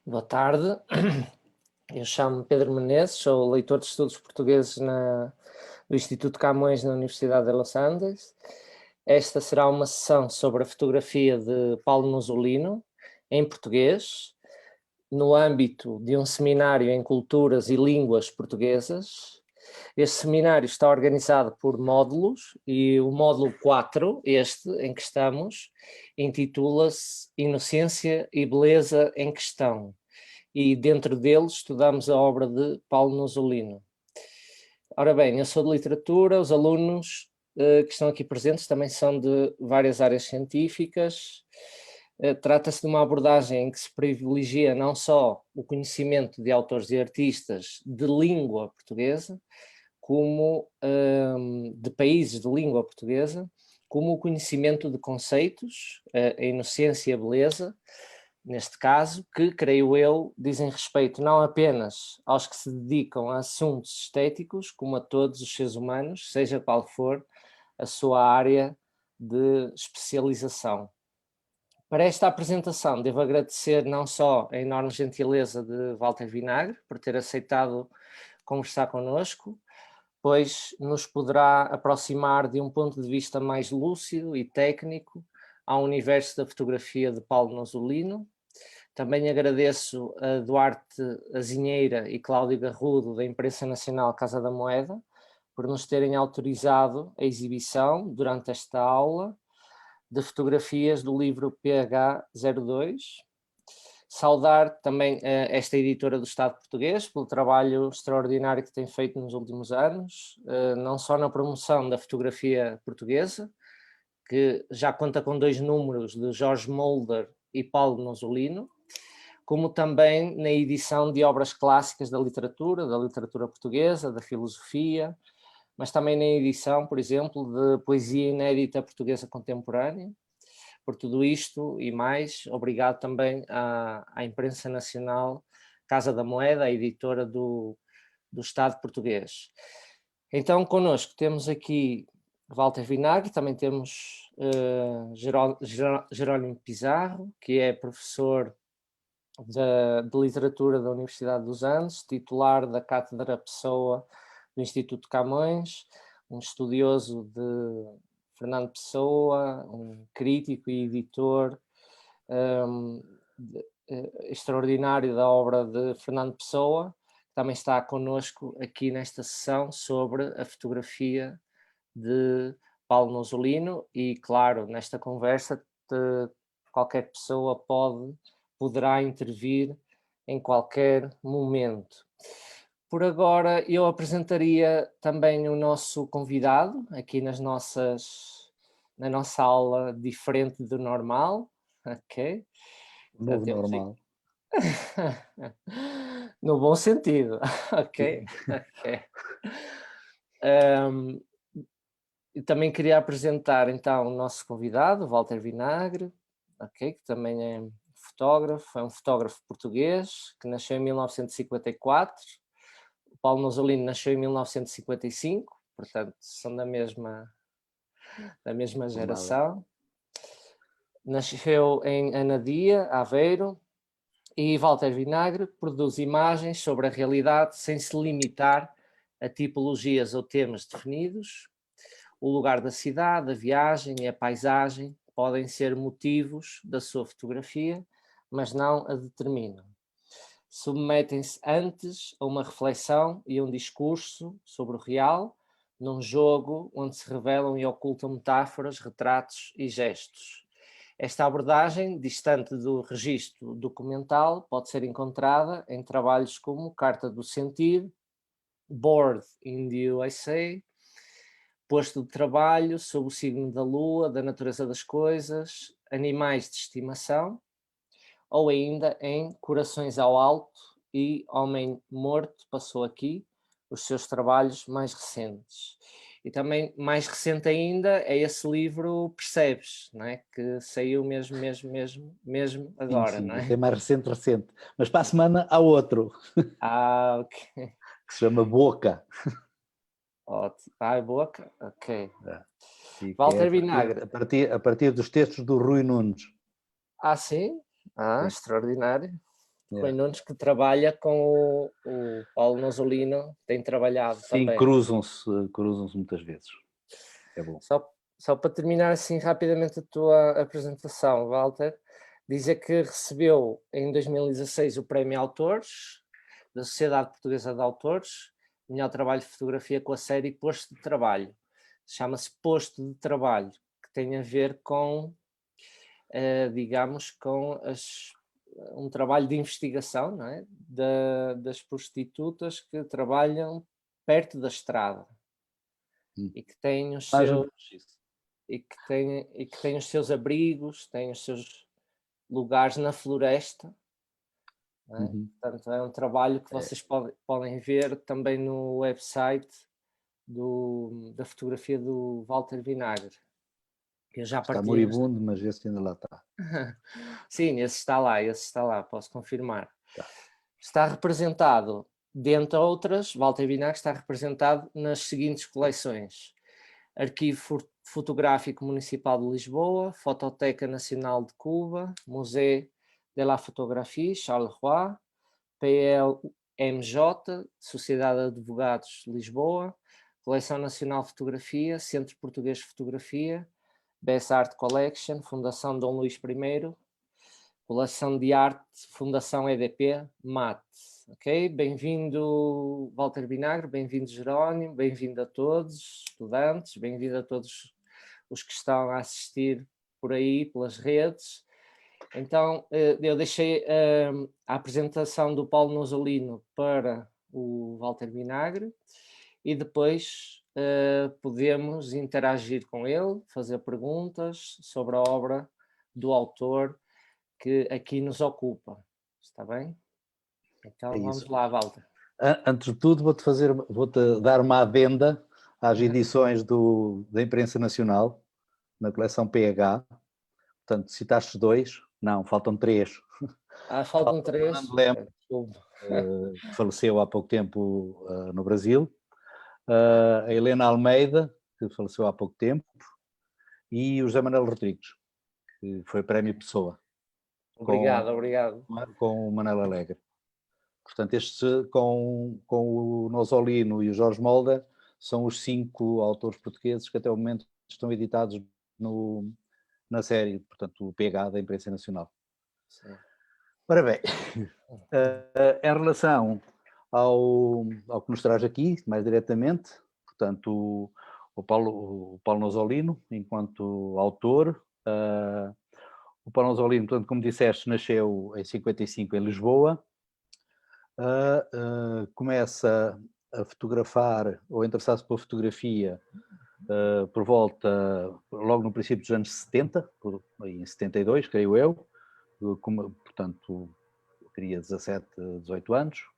Boa tarde, eu chamo-me Pedro Menezes, sou leitor de estudos portugueses do Instituto Camões na Universidade de Los Andes. Esta será uma sessão sobre a fotografia de Paulo Nuzzolino, em português, no âmbito de um seminário em culturas e línguas portuguesas. Este seminário está organizado por módulos e o módulo 4, este em que estamos, intitula-se Inocência e Beleza em Questão, e dentro deles estudamos a obra de Paulo Nuzzolino. Ora bem, eu sou de literatura, os alunos que estão aqui presentes também são de várias áreas científicas. Trata-se de uma abordagem em que se privilegia não só o conhecimento de autores e artistas de língua portuguesa, como de países de língua portuguesa, como o conhecimento de conceitos, a inocência e a beleza, neste caso, que, creio eu, dizem respeito não apenas aos que se dedicam a assuntos estéticos, como a todos os seres humanos, seja qual for a sua área de especialização. Para esta apresentação, devo agradecer não só a enorme gentileza de Walter Vinagre, por ter aceitado conversar connosco, pois nos poderá aproximar de um ponto de vista mais lúcido e técnico ao universo da fotografia de Paulo Nuzzolino. Também agradeço a Duarte Azinheira e Cláudio Garrudo, da Imprensa Nacional Casa da Moeda, por nos terem autorizado a exibição, durante esta aula, de fotografias do livro PH02. Saudar também esta editora do Estado português pelo trabalho extraordinário que tem feito nos últimos anos, não só na promoção da fotografia portuguesa, que já conta com 2 números de Jorge Mulder e Paulo Nuzzolino, como também na edição de obras clássicas da literatura portuguesa, da filosofia, mas também na edição, por exemplo, de poesia inédita portuguesa contemporânea. Por tudo isto e mais, obrigado também à Imprensa Nacional Casa da Moeda, a editora do Estado português. Então, connosco temos aqui Walter Vinagre, também temos Jerónimo Pizarro, que é professor de Literatura da Universidade dos Andes, titular da Cátedra Pessoa do Instituto Camões, um estudioso de Fernando Pessoa, um crítico e editor extraordinário da obra de Fernando Pessoa, que também está connosco aqui nesta sessão sobre a fotografia de Paulo Nuzzolino e, claro, nesta conversa qualquer pessoa poderá intervir em qualquer momento. Por agora, eu apresentaria também o nosso convidado, aqui na nossa aula diferente do normal, ok? O novo normal. No bom sentido, ok? Ok. E também queria apresentar então o nosso convidado, Walter Vinagre, ok? Que também é fotógrafo, é um fotógrafo português, que nasceu em 1954, o Paulo Nuzzolino nasceu em 1955, portanto são da mesma geração. Nasceu em Anadia, Aveiro, e Walter Vinagre produz imagens sobre a realidade sem se limitar a tipologias ou temas definidos. O lugar da cidade, a viagem e a paisagem podem ser motivos da sua fotografia, mas não a determinam. Submetem-se antes a uma reflexão e um discurso sobre o real, num jogo onde se revelam e ocultam metáforas, retratos e gestos. Esta abordagem, distante do registro documental, pode ser encontrada em trabalhos como Carta do Sentir, Bored in the USA, Posto de Trabalho, Sob o Signo da Lua, Da Natureza das Coisas, Animais de Estimação, ou ainda em Corações ao Alto e Homem Morto Passou Aqui, os seus trabalhos mais recentes. E também mais recente ainda é esse livro Percebes, não é? Que saiu mesmo agora, sim, não é? Este é mais recente. Mas para a semana há outro. Ok. Que se chama Boca. Boca? Ok. Walter Vinagre. A partir dos textos do Rui Nunes. Sim? Extraordinário. Rui Nunes, que trabalha com o Paulo Nosolino, tem trabalhado Sim, também. cruzam-se muitas vezes. É bom. Só para terminar assim rapidamente a tua apresentação, Walter, dizer que recebeu em 2016 o Prémio Autores, da Sociedade Portuguesa de Autores, melhor trabalho de fotografia com a série Posto de Trabalho. Chama-se Posto de Trabalho, que tem a ver com, digamos, com um trabalho de investigação, não é? Das prostitutas que trabalham perto da estrada e que têm os seus e que têm os seus abrigos, têm os seus lugares na floresta. Não é? Portanto, é um trabalho que vocês podem ver também no website da fotografia do Walter Vinagre. Eu já Está moribundo, mas esse ainda lá está. Sim, esse está lá, posso confirmar. Tá. Está representado, dentre outras, Walter Vinagre está representado nas seguintes coleções: Arquivo Fotográfico Municipal de Lisboa, Fototeca Nacional de Cuba, Museu de la Photographie Charleroi, PLMJ, Sociedade de Advogados de Lisboa, Coleção Nacional de Fotografia, Centro Português de Fotografia, Best Art Collection, Fundação Dom Luís I, Coleção de Arte, Fundação EDP, MAT. Ok? Bem-vindo, Walter Vinagre, bem-vindo, Jerónimo, bem-vindo a todos, estudantes, bem-vindo a todos os que estão a assistir por aí, pelas redes. Então, eu deixei a apresentação do Paulo Nosolino para o Walter Vinagre e depois podemos interagir com ele, fazer perguntas sobre a obra do autor que aqui nos ocupa. Está bem? Então vamos lá, Walter. Antes de tudo, vou-te dar uma adenda às edições da Imprensa Nacional, na coleção PH. Portanto, citaste 2, não, faltam 3. Faltam 3. Fernando Lemos, que faleceu há pouco tempo no Brasil, a Helena Almeida, que faleceu há pouco tempo, e o José Manuel Rodrigues, que foi Prémio Pessoa. Obrigado. Com o Manel Alegre. Portanto, estes com o Nosolino e o Jorge Molder são os 5 autores portugueses que até o momento estão editados na série, portanto, o PH da Imprensa Nacional. Sim. Ora bem, em relação ao que nos traz aqui, mais diretamente, portanto, o Paulo Nosolino, enquanto autor, o Paulo Nosolino, portanto, como disseste, nasceu em 55 em Lisboa, começa a fotografar ou a interessar-se pela fotografia por volta, logo no princípio dos anos 70, em 72, creio eu, portanto, eu teria 17, 18 anos.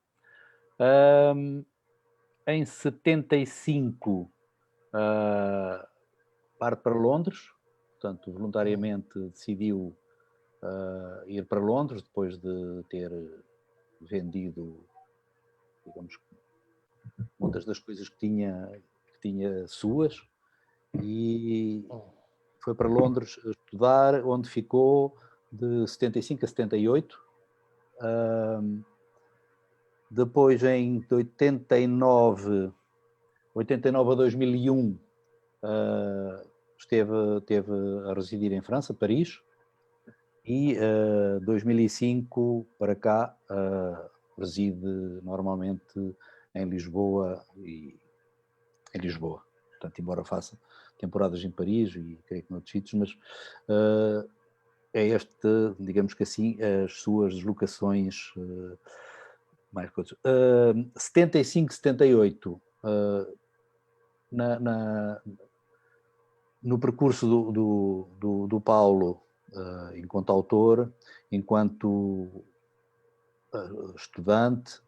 Em 75 parte para Londres, portanto, voluntariamente decidiu ir para Londres, depois de ter vendido, digamos, muitas das coisas que tinha suas, e foi para Londres estudar, onde ficou de 75 a 78. Depois, em 89 a 2001, esteve a residir em França, Paris, e 2005 para cá reside normalmente em Lisboa portanto, embora faça temporadas em Paris e creio que noutros sítios, mas é digamos que assim, as suas deslocações mais coisas. 75, 78, no percurso do Paulo, enquanto autor, enquanto estudante,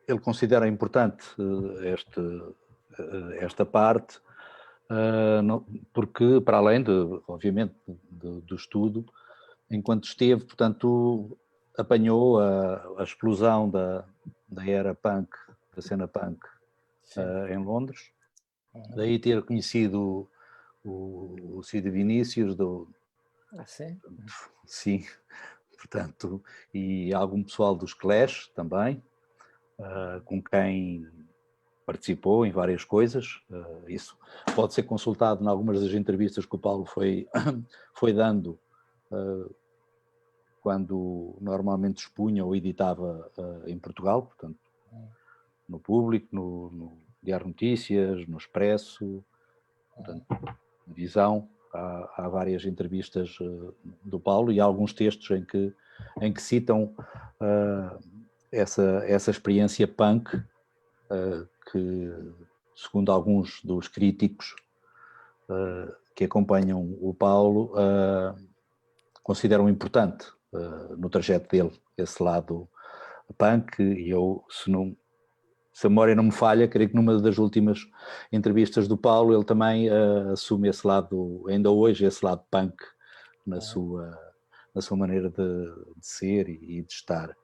ele considera importante esta parte, porque, para além, obviamente, do estudo, enquanto esteve, portanto, apanhou a explosão da era punk, da cena punk, em Londres. Daí ter conhecido o Cid Vinícius, Ah, sim? Sim, portanto, e algum pessoal dos Clash também, com quem participou em várias coisas. Isso pode ser consultado em algumas das entrevistas que o Paulo foi dando quando normalmente expunha ou editava em Portugal, portanto, no Público, no Diário Notícias, no Expresso, portanto, Visão. Há várias entrevistas do Paulo e há alguns textos em que citam essa experiência punk que, segundo alguns dos críticos que acompanham o Paulo, consideram importante no trajeto dele, esse lado punk. E eu, se a memória não me falha, creio que numa das últimas entrevistas do Paulo ele também assume esse lado, ainda hoje, esse lado punk na sua maneira de ser e de estar.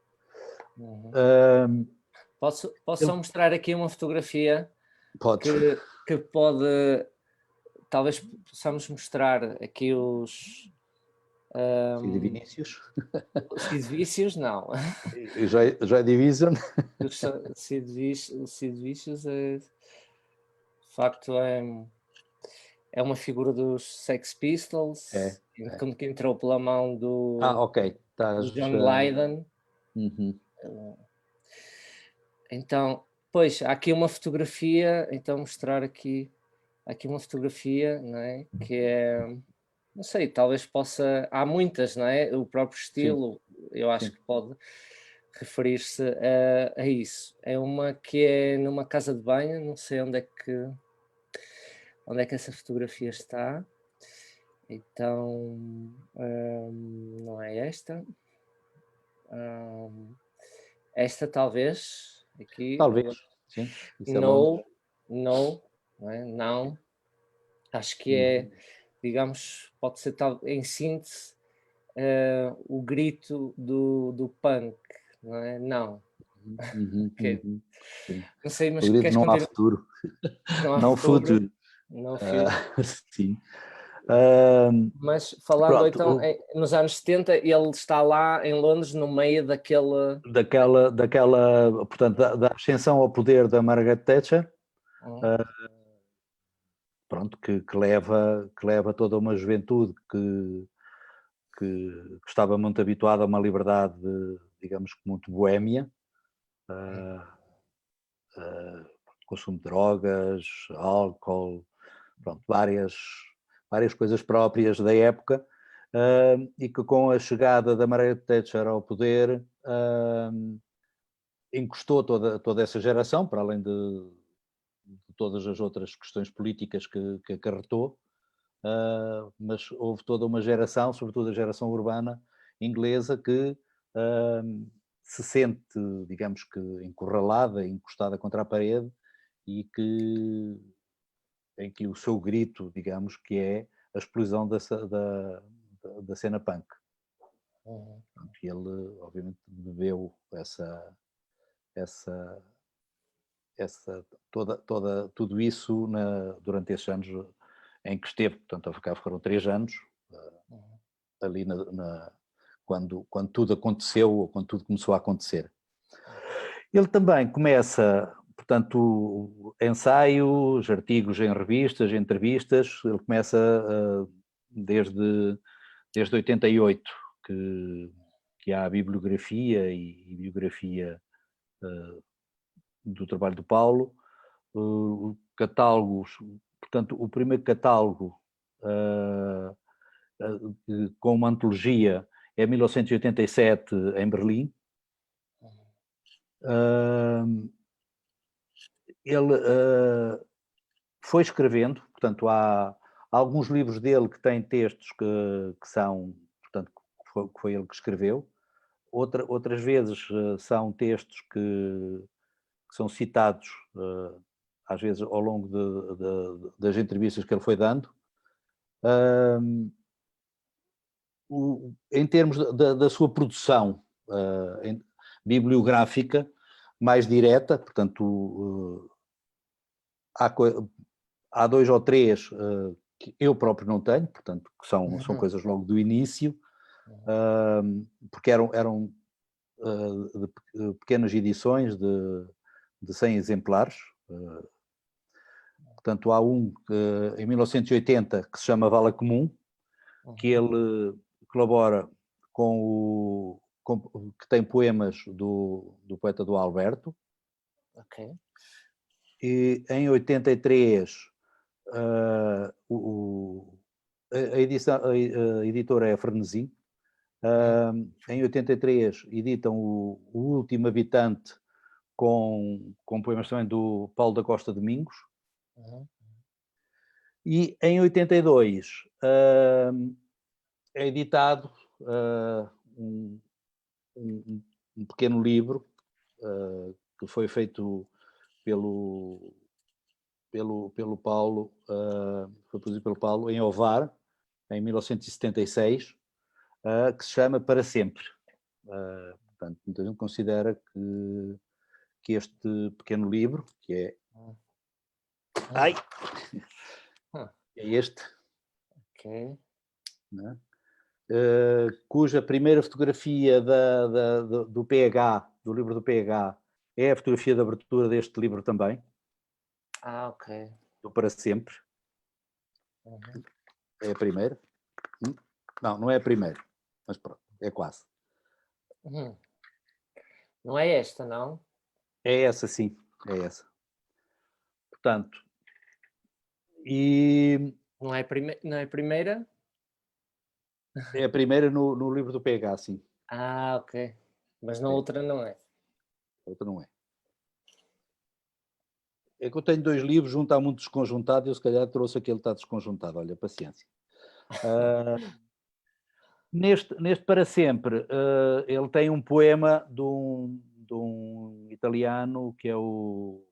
Posso só mostrar aqui uma fotografia Pode. que pode, talvez possamos mostrar aqui os Cid Vinícius. Cid Vícios, não. Joy Division. O Cid Vícios é, de facto, é uma figura dos Sex Pistols, que entrou pela mão do John Lydon. Então, pois, há aqui uma fotografia, então mostrar aqui uma fotografia, não é? Que é, não sei, talvez possa, há muitas, não é? O próprio estilo, sim, eu acho que pode referir-se a isso. É uma que é numa casa de banho, não sei onde é que essa fotografia está. Então, não é esta. Esta talvez, aqui. Talvez, sim. Não, não é? Não. Acho que é, digamos, pode ser em síntese o grito do punk, não é? Não. Não sei, mas o grito queres não continuar? há futuro. Não há futuro. Não futuro. Sim. Mas falando pronto, então, nos anos 70, ele está lá em Londres no meio daquela, portanto, da ascensão ao poder da Margaret Thatcher, pronto, que leva toda uma juventude que estava muito habituada a uma liberdade, digamos que muito boémia, consumo de drogas, álcool, pronto, várias coisas próprias da época, e que com a chegada da Margaret Thatcher ao poder encostou toda essa geração, para além de todas as outras questões políticas que acarretou, mas houve toda uma geração, sobretudo a geração urbana inglesa, que se sente, digamos que, encurralada, encostada contra a parede, e em que o seu grito, digamos, que é a explosão da cena punk. E ele, obviamente, bebeu tudo isso durante esses anos em que esteve. Portanto, cá foram 3 anos, ali quando tudo aconteceu, ou quando tudo começou a acontecer. Ele também começa, portanto, ensaios, artigos em revistas, entrevistas. Ele começa desde 88, que há a bibliografia e biografia do trabalho do Paulo, catálogos, portanto, o primeiro catálogo com uma antologia é 1987 em Berlim. Ele foi escrevendo, portanto, há alguns livros dele que têm textos que são, portanto, que foi ele que escreveu. Outras vezes são textos que são citados, às vezes, ao longo das entrevistas que ele foi dando. Em termos da sua produção bibliográfica mais direta, portanto, há 2 ou 3 que eu próprio não tenho, portanto, que são coisas logo do início, porque eram de pequenas edições de 100 exemplares. Portanto, há um em 1980 que se chama Vala Comum, que ele colabora que tem poemas do poeta do Alberto. Ok. E em 83 a editora é a Frenesim. Em 83 editam o Último Habitante com poemas também do Paulo da Costa Domingos. E em 82 é editado um pequeno livro que foi feito pelo Paulo, foi produzido pelo Paulo em Ovar, em 1976, que se chama Para Sempre. Portanto, muita gente considera que este pequeno livro, que é... Ai! É este. Ok. Né? Cuja primeira fotografia do PH, do livro do PH, é a fotografia de abertura deste livro também. Ok. Do Para Sempre. É a primeira. Não é a primeira, mas pronto, é quase. Não é esta, não? É essa, sim, é essa. Portanto, e... Não é a primeira? É a primeira no livro do PH, sim. Ok. Mas na outra não é. A outra não é. É que eu tenho 2 livros, um está muito desconjuntado e eu se calhar trouxe aquele que está desconjuntado, olha, paciência. Neste Para Sempre, ele tem um poema de um italiano que é o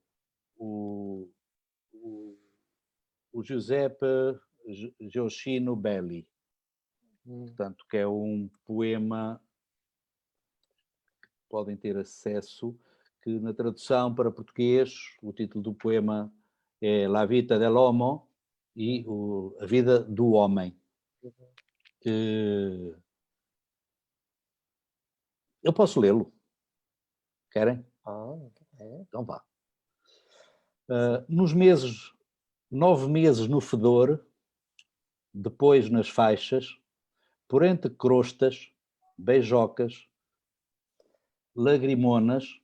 Giuseppe Gioacchino Belli. Portanto, que é um poema que podem ter acesso, que na tradução para português, o título do poema é La Vita dell'Uomo, e a vida do homem. Eu posso lê-lo. Querem? Então vá. Nos meses, 9 meses no fedor, depois nas faixas, por entre crostas, beijocas, lagrimonas,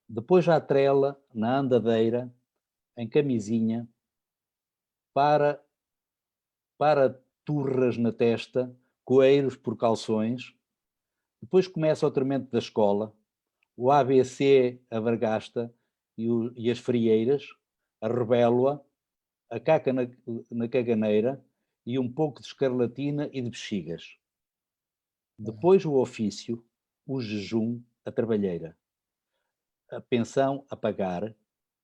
depois à trela, na andadeira, em camisinha, para turras na testa, coeiros por calções, depois começa o tormento da escola, o ABC a vergasta e as frieiras, a rebélua, a caca na caganeira e um pouco de escarlatina e de bexigas. Depois o ofício, o jejum, a trabalheira, a pensão a pagar,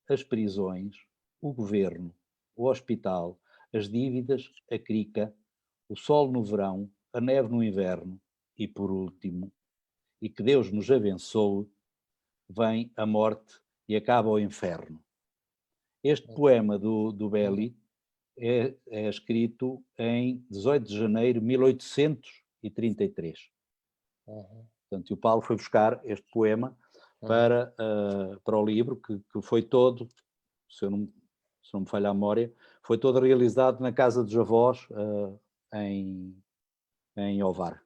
as prisões, o governo, o hospital, as dívidas, a crica, o sol no verão, a neve no inverno e, por último, e que Deus nos abençoe, vem a morte e acaba o inferno. Este poema do Belli é escrito em 18 de janeiro de 1833. Portanto, e o Paulo foi buscar este poema para o livro, que foi todo, se não me falha a memória, foi todo realizado na casa dos avós em Ovar.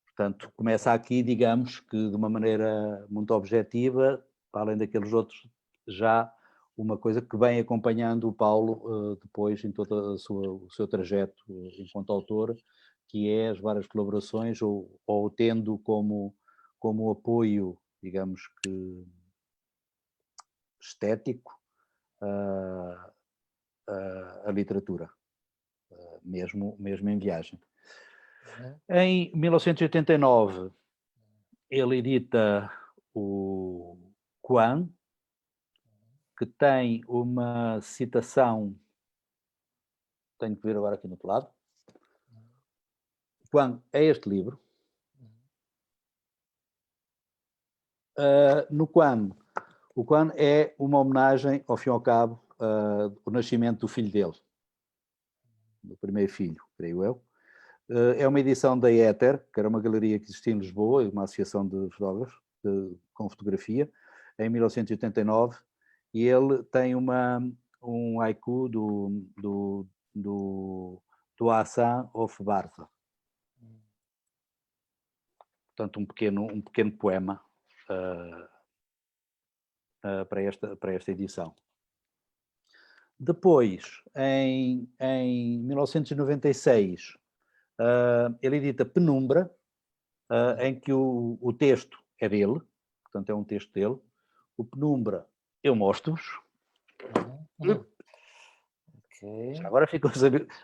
Portanto, começa aqui, digamos, que de uma maneira muito objetiva, além daqueles outros, já uma coisa que vem acompanhando o Paulo depois em todo o seu trajeto enquanto autor, que é as várias colaborações ou tendo como apoio, digamos que estético, a literatura, mesmo em viagem. Em 1989, ele edita o Quan, que tem uma citação, tenho que ver agora aqui no outro lado. Quan é este livro. No Quan, o Quan é uma homenagem, ao fim e ao cabo, ao nascimento do filho dele, do primeiro filho, creio eu. É uma edição da Éter, que era uma galeria que existia em Lisboa, uma associação de fotógrafos com fotografia, em 1989, e ele tem um haiku do Hassan of Bartha. Portanto, um pequeno poema para esta edição. Depois, em 1996, ele edita Penumbra, em que o texto é dele, portanto é um texto dele. O Penumbra eu mostro-vos. Okay. Agora ficam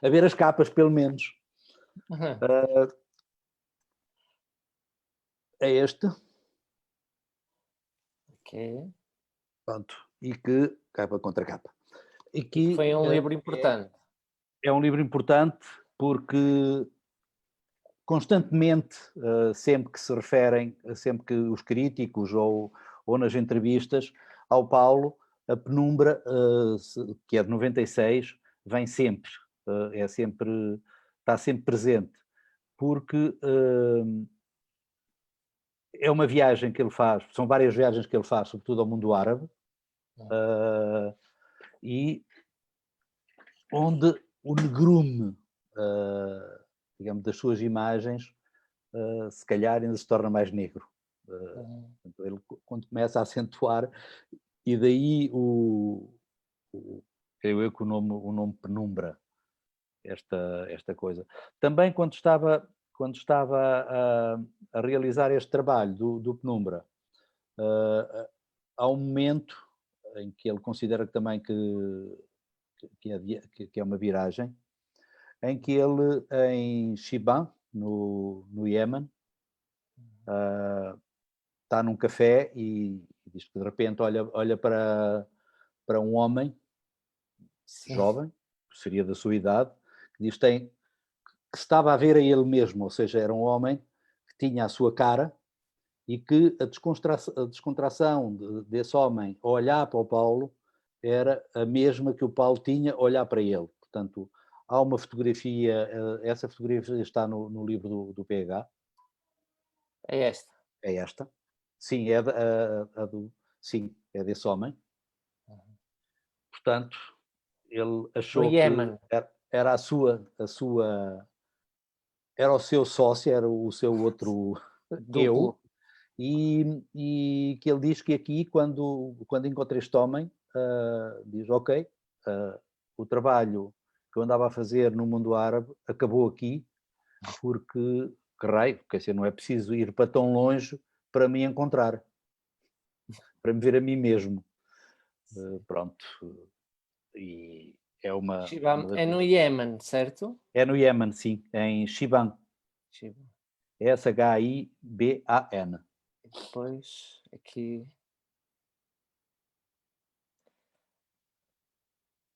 a ver as capas, pelo menos. É este. Ok. Pronto. E que capa contra capa. E que foi um livro importante. É um livro importante porque constantemente, sempre que se referem, sempre que os críticos ou nas entrevistas ao Paulo, a Penumbra, que é de 96, vem sempre, está sempre presente, porque é uma viagem que ele faz, são várias viagens que ele faz, sobretudo ao mundo árabe, e onde o negrume, digamos, das suas imagens, se calhar ainda se torna mais negro. Ele, quando começa a acentuar, e daí creio eu que o nome Penumbra, esta coisa. Também quando estava a realizar este trabalho do Penumbra, há um momento em que ele considera também que é uma viragem, em que ele, em Shiban, no Iémen, está num café e diz que de repente olha para um homem jovem, que seria da sua idade, que diz que se estava a ver a ele mesmo, ou seja, era um homem que tinha a sua cara e que a descontração desse homem a olhar para o Paulo era a mesma que o Paulo tinha a olhar para ele. Portanto, há uma fotografia, essa fotografia está no livro do PH. É esta? É esta. Sim, sim, é desse homem. Portanto, ele achou que era era o seu sócio, era o seu outro eu, e que ele diz que aqui, quando encontra este homem, diz, ok, o trabalho que eu andava a fazer no mundo árabe acabou aqui, porque, que raio, quer dizer, não é preciso ir para tão longe para me encontrar, para me ver a mim mesmo. Pronto. E é uma... É no Iémen, certo? É no Iémen, sim, em Shiban. S-H-I-B-A-N. E depois, aqui...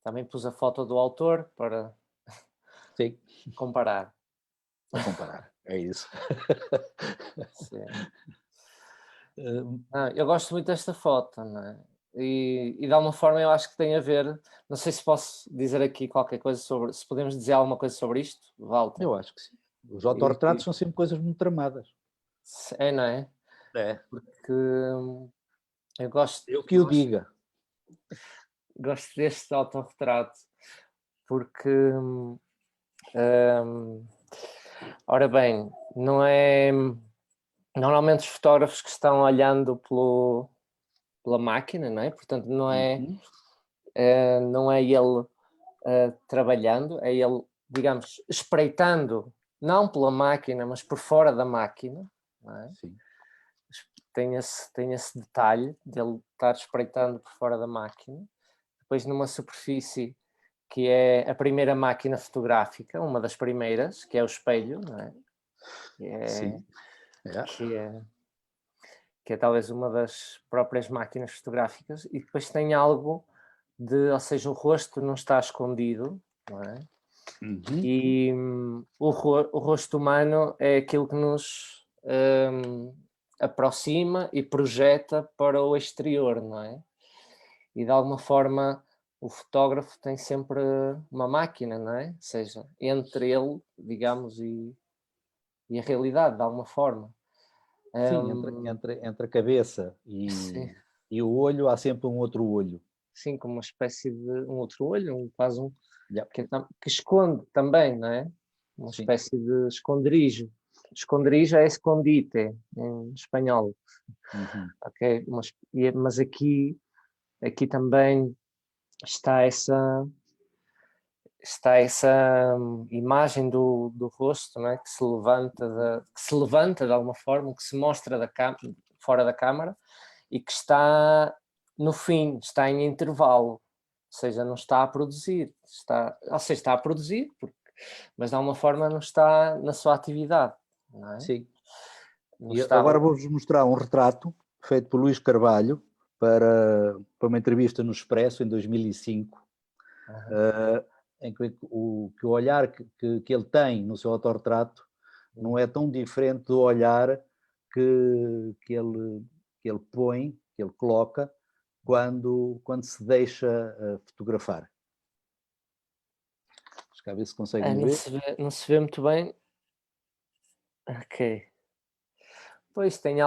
Também pus a foto do autor para comparar. Para comparar, é isso. Eu gosto muito desta foto, não é? E de alguma forma eu acho que tem a ver, não sei se posso dizer aqui qualquer coisa sobre, se podemos dizer alguma coisa sobre isto, Walter? Eu acho que sim. Os autorretratos são sempre coisas muito tramadas. É, não é? É. Porque eu gosto... Eu que o diga. Gosto deste autorretrato, porque... ora bem, não é... Normalmente os fotógrafos que estão olhando pela máquina, não é? Portanto, não é ele trabalhando, é ele, digamos, espreitando, não pela máquina, mas por fora da máquina, não é? Sim. Tem esse detalhe de ele estar espreitando por fora da máquina. Depois numa superfície que é a primeira máquina fotográfica, uma das primeiras, que é o espelho, não é? Sim. Que é talvez uma das próprias máquinas fotográficas, e depois tem algo ou seja, o rosto não está escondido, não é? E o rosto humano é aquilo que nos aproxima e projeta para o exterior, não é? E de alguma forma o fotógrafo tem sempre uma máquina, não é? Ou seja, entre ele, digamos, e a realidade, de alguma forma. Sim, entre a cabeça Sim, e o olho há sempre um outro olho. sim, como uma espécie de um outro olho, quase um Yeah, que esconde também, não é? Uma sim. espécie de esconderijo. Esconderijo é escondite em espanhol, Uhum. ok? Mas aqui também está essa imagem do rosto, não é? Que se levanta de alguma forma, que se mostra fora da câmara e que está no fim, está em intervalo, ou seja, não está a produzir, ou seja, está a produzir, mas de alguma forma não está na sua atividade, não é? Sim. Não E está. agora vou-vos mostrar um retrato feito por Luís Carvalho para uma entrevista no Expresso em 2005, em que o olhar que ele tem no seu autorretrato não é tão diferente do olhar que ele põe, que ele coloca, quando se deixa fotografar. Vamos cá ver se conseguem ver. Não se vê muito bem. Ok. Pois tem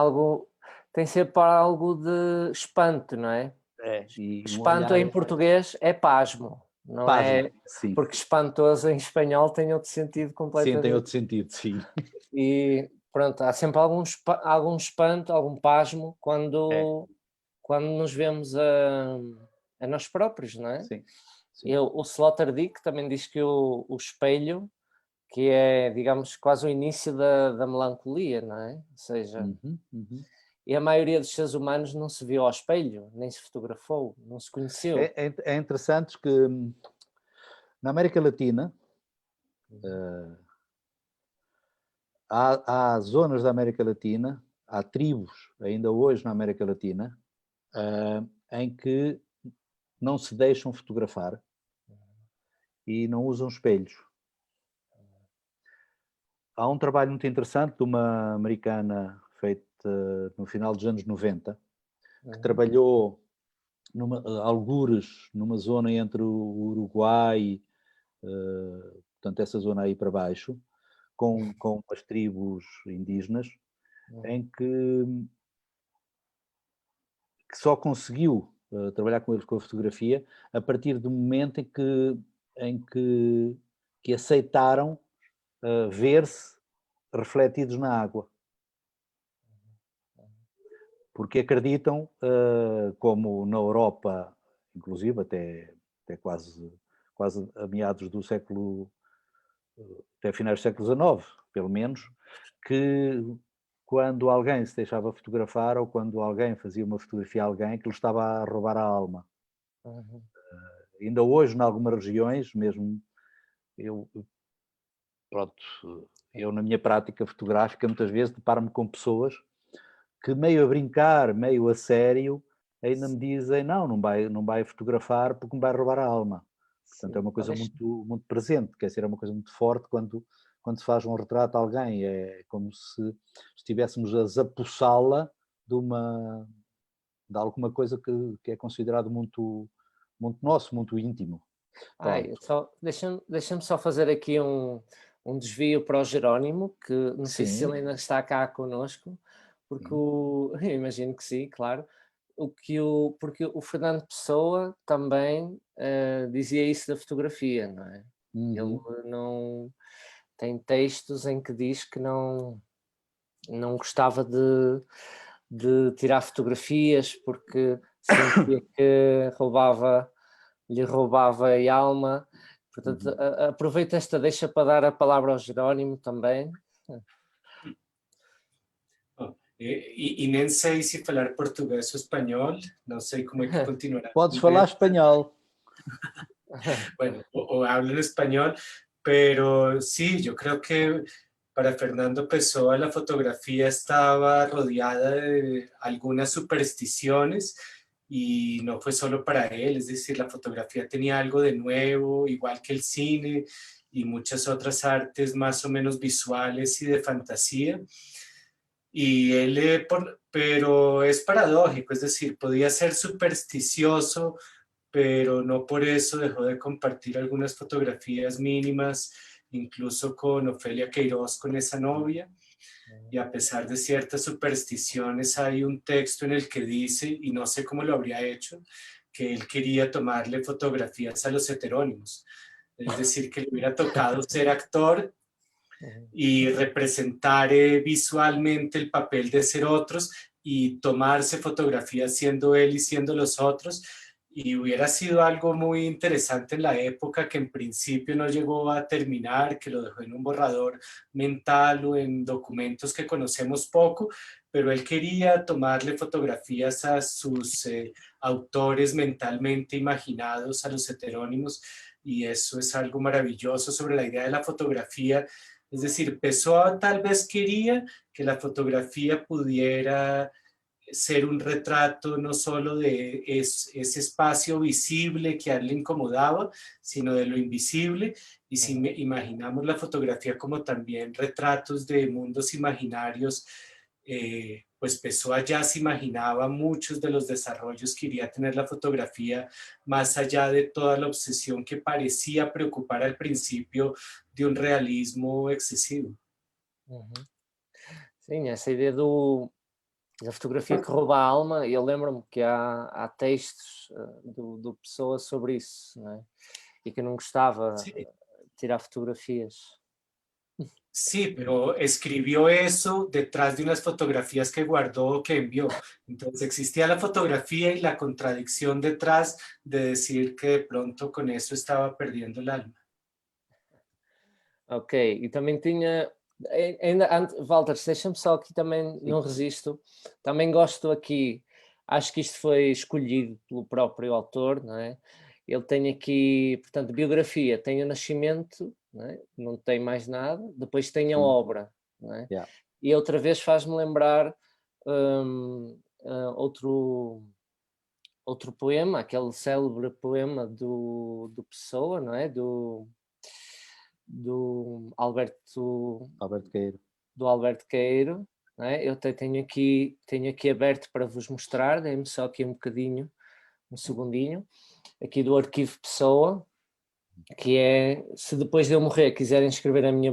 sempre algo de espanto, não é? É, e um Espanto olhar em português é pasmo, não pasmo, é? sim. Porque espantoso em espanhol tem outro sentido Sim, tem completamente. outro sentido, sim. E pronto, há sempre algum espanto, algum pasmo É, quando nos vemos a nós próprios, não é? sim, sim. O Sloterdijk também diz que o espelho, que é, digamos, quase o início da melancolia, não é? Ou seja, Uhum, uhum. e a maioria dos seres humanos não se viu ao espelho, nem se fotografou, não se conheceu. É interessante que na América Latina há zonas da América Latina, há tribos ainda hoje na América Latina em que não se deixam fotografar e não usam espelhos. Há um trabalho muito interessante de uma americana feita no final dos anos 90, que Uhum, trabalhou algures numa zona entre o Uruguai, portanto essa zona aí para baixo, com as tribos indígenas, uhum. em que só conseguiu trabalhar com eles com a fotografia a partir do momento em que aceitaram ver-se refletidos na água. Porque acreditam, como na Europa, inclusive até quase a meados do século, até finais do século XIX, pelo menos, que quando alguém se deixava fotografar ou quando alguém fazia uma fotografia a alguém, que lhe estava a roubar a alma. Uhum. Ainda hoje, em algumas regiões, mesmo eu, pronto, eu na minha prática fotográfica muitas vezes deparo-me com pessoas que meio a brincar, meio a sério, ainda me dizem não vai fotografar porque me vai roubar a alma. Portanto, é Sim, uma coisa talvez. muito, muito presente, quer dizer, é uma coisa muito forte quando se faz um retrato a alguém, é como se estivéssemos a zapuçá-la de alguma coisa que é considerado muito, muito nosso, muito íntimo. Pronto. Deixa-me só fazer aqui um desvio para o Jerónimo, que não sei se Sim, ele ainda está cá connosco, porque sim. eu imagino que sim, claro. Porque o Fernando Pessoa também dizia isso da fotografia, não é? Ele Uhum. não tem textos em que diz que não gostava de tirar fotografias porque sentia que lhe roubava a alma. Portanto, Uhum. aproveito esta deixa para dar a palavra ao Jerónimo também. Oh, e nem sei se falar portugués o espanhol, no sé cómo hay que continuar a Podes falar conversa. espanhol. Bueno, o hablo en español, pero sí, yo creo que para Fernando Pessoa la fotografía estaba rodeada de algunas supersticiones y no fue solo para él, es decir, la fotografía tenía algo de nuevo, igual que el cine y muchas otras artes más o menos visuales y de fantasía. Y él, pero es paradójico, es decir, podía ser supersticioso pero no por eso dejó de compartir algunas fotografías mínimas, incluso con Ofelia Queiroz, con esa novia. Y a pesar de ciertas supersticiones, hay un texto en el que dice, y no sé cómo lo habría hecho, que él quería tomarle fotografías a los heterónimos. Es decir, que le hubiera tocado ser actor y representar visualmente el papel de ser otros y tomarse fotografías siendo él y siendo los otros. Y hubiera sido algo muy interesante en la época, que en principio no llegó a terminar, que lo dejó en un borrador mental o en documentos que conocemos poco, pero él quería tomarle fotografías a sus autores mentalmente imaginados, a los heterónimos, y eso es algo maravilloso sobre la idea de la fotografía. Es decir, Pessoa tal vez quería que la fotografía pudiera ser un retrato no solo de ese espacio visible que a él le incomodaba, sino de lo invisible. Y si imaginamos la fotografía como también retratos de mundos imaginarios, pues Pessoa ya se imaginaba muchos de los desarrollos que iría a tener la fotografía, más allá de toda la obsesión que parecía preocupar al principio de um realismo excessivo. Sim, essa ideia da fotografia que rouba a alma, eu lembro-me que há textos do Pessoa sobre isso, não é? E que eu não gostava Sí. de tirar fotografias. Sí, pero escribió eso detrás de unas fotografías que guardó o que envió. Entonces existía la fotografía y la contradicción detrás de decir que de pronto con eso estaba perdiendo el alma. Ok, e também tinha. Ainda antes, Walter, deixa-me só aqui também, Sim. não resisto. Também gosto aqui, acho que isto foi escolhido pelo próprio autor, não é? Ele tem aqui, portanto, biografia, tem o nascimento, não é? Não tem mais nada, depois tem a Sim. obra, não é? Yeah. E outra vez faz-me lembrar outro poema, aquele célebre poema do Pessoa, não é? Do Alberto Queiro. do Alberto Queiro, não é? Eu tenho aqui aberto para vos mostrar, dê-me só aqui um bocadinho, um segundinho, aqui do Arquivo Pessoa, que é, se depois de eu morrer quiserem escrever a minha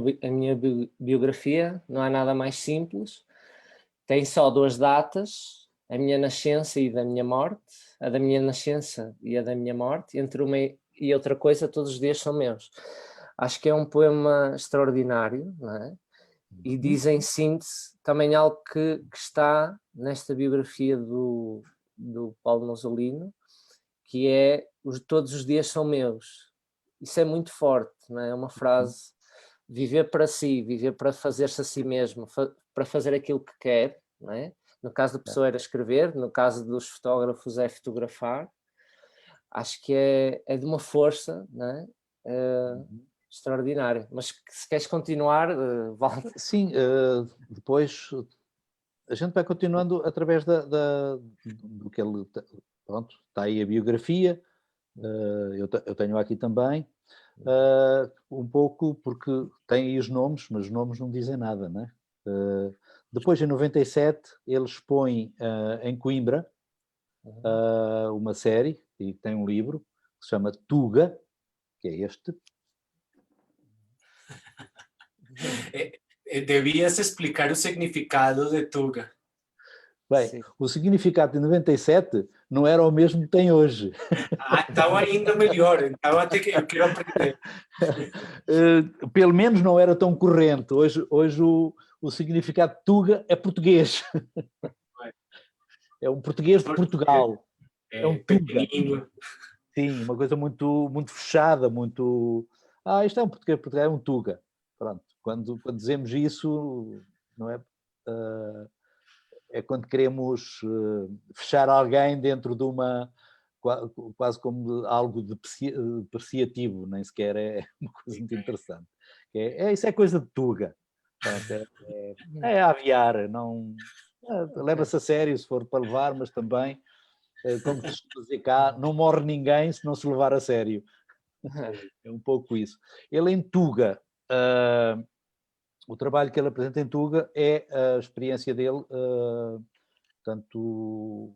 biografia, não há nada mais simples, tem só 2 datas, a minha nascença e da minha morte, a da minha nascença e a da minha morte, entre uma e outra coisa, todos os dias são meus. Acho que é um poema extraordinário, não é? E diz em síntese também algo que está nesta biografia do Paulo Nosolino, que é todos os dias são meus. Isso é muito forte, não é? É uma frase, viver para si, viver para fazer-se a si mesmo, para fazer aquilo que quer, não é? No caso da pessoa era escrever, no caso dos fotógrafos é fotografar. Acho que é de uma força, não é? Extraordinária. Mas se queres continuar, Walter. Sim, depois a gente vai continuando através do que ele... Pronto, está aí a biografia, eu tenho aqui também, um pouco porque tem aí os nomes, mas os nomes não dizem nada, não é? Depois, em 97, ele expõe em Coimbra uma série, e tem um livro, que se chama Tuga, que é este. Debías explicar o significado de Tuga. Bem, Sim. o significado de 97 não era o mesmo que tem hoje. Então ainda melhor, então eu quero aprender. Pelo menos não era tão corrente. Hoje o significado de Tuga é português. É um português de Portugal. É um Tuga. Sim, uma coisa muito, muito fechada, muito... isto é um português de Portugal, é um Tuga. Pronto, quando dizemos isso, não é... É quando queremos fechar alguém dentro de uma... quase como algo depreciativo, nem sequer é uma coisa muito interessante. Isso é coisa de Tuga. É aviar, não... Leva-se a sério se for para levar, mas também, como se dizer cá, não morre ninguém se não se levar a sério. É um pouco isso. Ele em Tuga, o trabalho que ele apresenta em Tuga é a experiência dele, tanto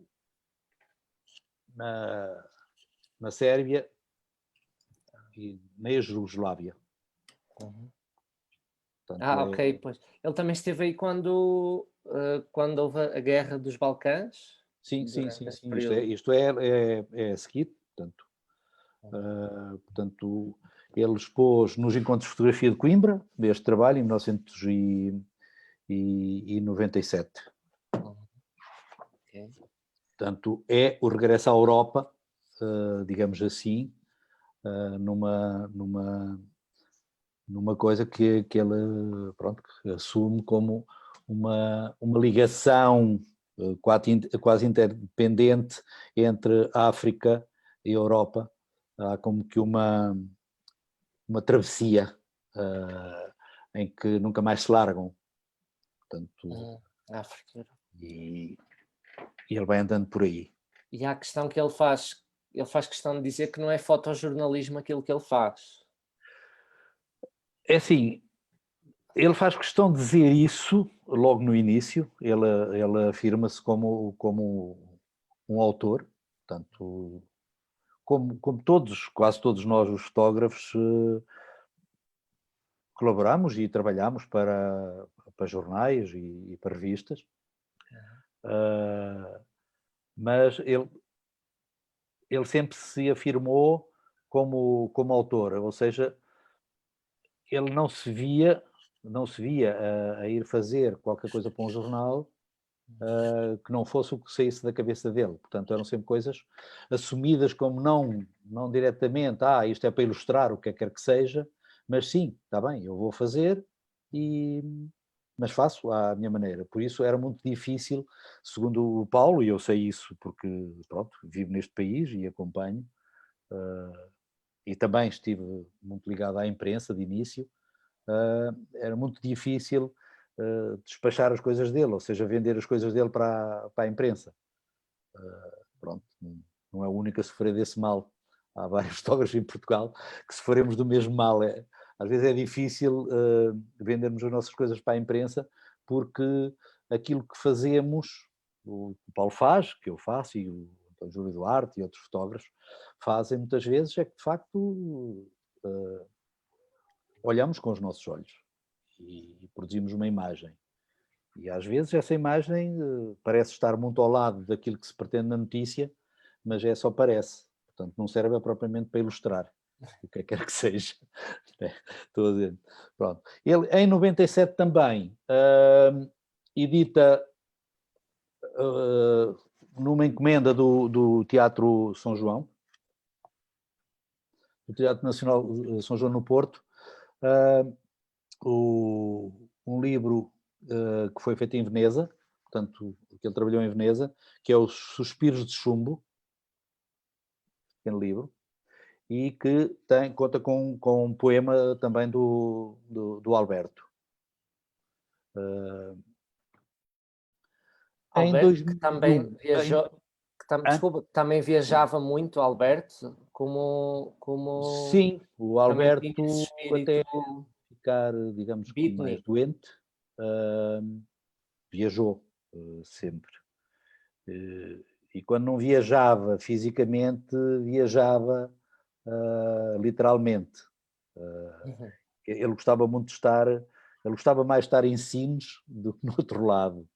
na Sérvia e na ex-Jugoslávia. Portanto, ok, pois. Ele também esteve aí quando houve a Guerra dos Balcãs? sim. Durante esse Isto período. é a seguir, portanto, ele expôs nos Encontros de Fotografia de Coimbra, deste trabalho, em 1997. Okay. Portanto, é o regresso à Europa, digamos assim, numa coisa que ele, pronto, que assume como uma ligação quase interdependente entre a África e a Europa. Há como que uma travessia em que nunca mais se largam. Portanto, África. e ele vai andando por aí. E há a questão que ele faz questão de dizer que não é fotojornalismo aquilo que ele faz. É assim, ele faz questão de dizer isso logo no início, ele afirma-se como um autor, portanto, como quase todos nós os fotógrafos colaboramos e trabalhamos para jornais e para revistas, mas ele sempre se afirmou como autor, ou seja, ele não se via a ir fazer qualquer coisa para um jornal que não fosse o que saísse da cabeça dele. Portanto, eram sempre coisas assumidas como não diretamente, isto é para ilustrar o que quer que seja, mas sim, está bem, eu vou fazer, mas faço à minha maneira. Por isso era muito difícil, segundo o Paulo, e eu sei isso porque, pronto, vivo neste país e acompanho, e também estive muito ligado à imprensa de início, era muito difícil despachar as coisas dele, ou seja, vender as coisas dele para a imprensa. Pronto, não é o único a sofrer desse mal. Há vários fotógrafos em Portugal que sofremos do mesmo mal. Às vezes é difícil vendermos as nossas coisas para a imprensa porque aquilo que fazemos, o Paulo faz, que eu faço, e o Júlio Duarte e outros fotógrafos fazem muitas vezes, é que de facto olhamos com os nossos olhos e produzimos uma imagem. E às vezes essa imagem parece estar muito ao lado daquilo que se pretende na notícia, mas só parece. Portanto, não serve propriamente para ilustrar o que quer que seja. Estou a dizer. Pronto. Ele, em 97 também, edita numa encomenda do Teatro São João, do Teatro Nacional São João no Porto, um livro que foi feito em Veneza, portanto, que ele trabalhou em Veneza, que é Os Suspiros de Chumbo, pequeno livro, e que conta com um poema também do Alberto. Alberto, que também viajou, desculpa, também viajava muito, Alberto, como sim, o Alberto até espírito ficar, digamos, mais doente, viajou sempre. E quando não viajava fisicamente, viajava literalmente. Ele gostava muito de estar, ele gostava mais de estar em Sines do que no outro lado.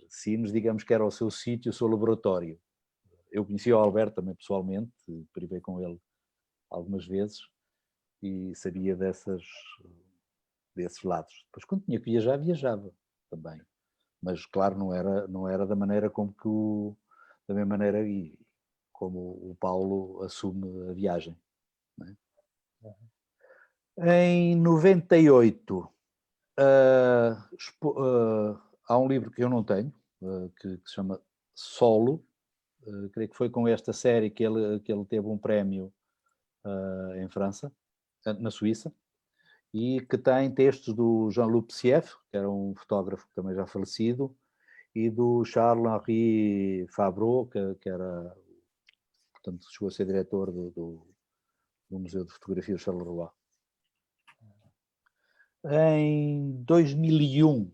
Sines, digamos que era o seu sítio, o seu laboratório. Eu conheci o Alberto também pessoalmente, privei com ele algumas vezes e sabia desses lados. Depois, quando tinha que viajar, viajava também. Mas, claro, não era da maneira como da mesma maneira e como o Paulo assume a viagem. Não é? Em 98, há um livro que eu não tenho, que se chama Solo, creio que foi com esta série que ele teve um prémio em França, na Suíça, e que tem textos do Jean-Luc Psieff, que era um fotógrafo também já falecido, e do Charles-Henri Fabreau, que era, portanto, chegou a ser diretor do Museu de Fotografia do Charleroi. Em 2001,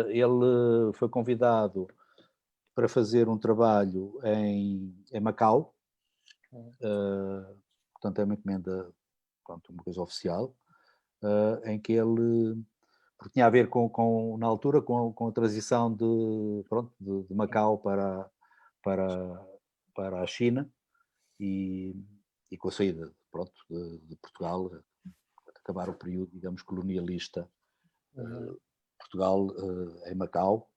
ele foi convidado para fazer um trabalho em Macau, portanto é uma encomenda, pronto, uma coisa oficial, em que ele, porque tinha a ver na altura com a transição de Macau para a China e com a saída, pronto, de Portugal, acabar o período, digamos, colonialista Portugal em Macau,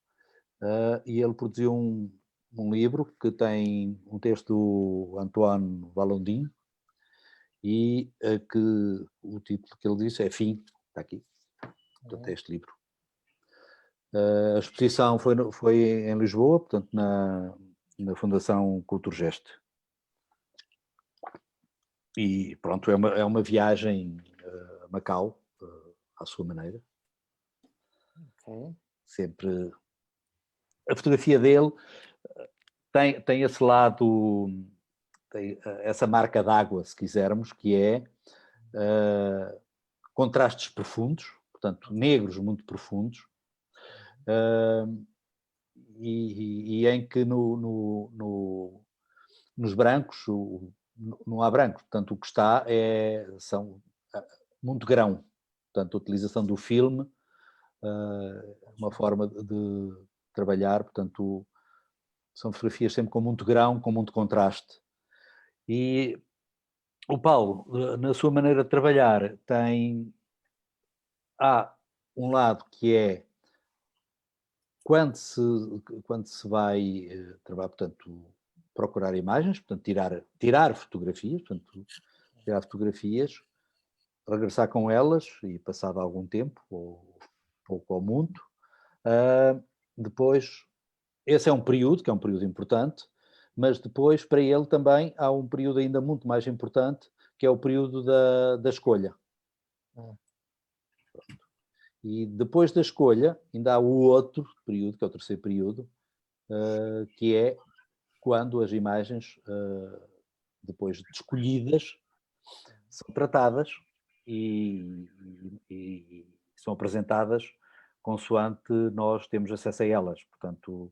e ele produziu um livro que tem um texto do Antoine Valandin e que o título que ele disse é Fim, está aqui, portanto é este livro. A exposição foi em Lisboa, portanto na Fundação Culturgest. E pronto, é uma viagem a Macau, à sua maneira. Ok. Sempre a fotografia dele tem esse lado, tem essa marca d'água, se quisermos, que é contrastes profundos, portanto, negros muito profundos, e em que nos brancos não há branco, portanto, o que está são muito grão, portanto, a utilização do filme, uma forma de trabalhar, portanto, são fotografias sempre com muito grão, com muito contraste. E o Paulo, na sua maneira de trabalhar, há um lado que é quando se vai trabalhar, portanto, procurar imagens, portanto, tirar fotografias, regressar com elas e passado algum tempo, ou pouco ou muito, depois, esse é um período, que é um período importante, mas depois, para ele também, há um período ainda muito mais importante, que é o período da escolha. E depois da escolha, ainda há o outro período, que é o terceiro período, que é quando as imagens, depois de escolhidas, são tratadas e são apresentadas consoante nós temos acesso a elas. Portanto,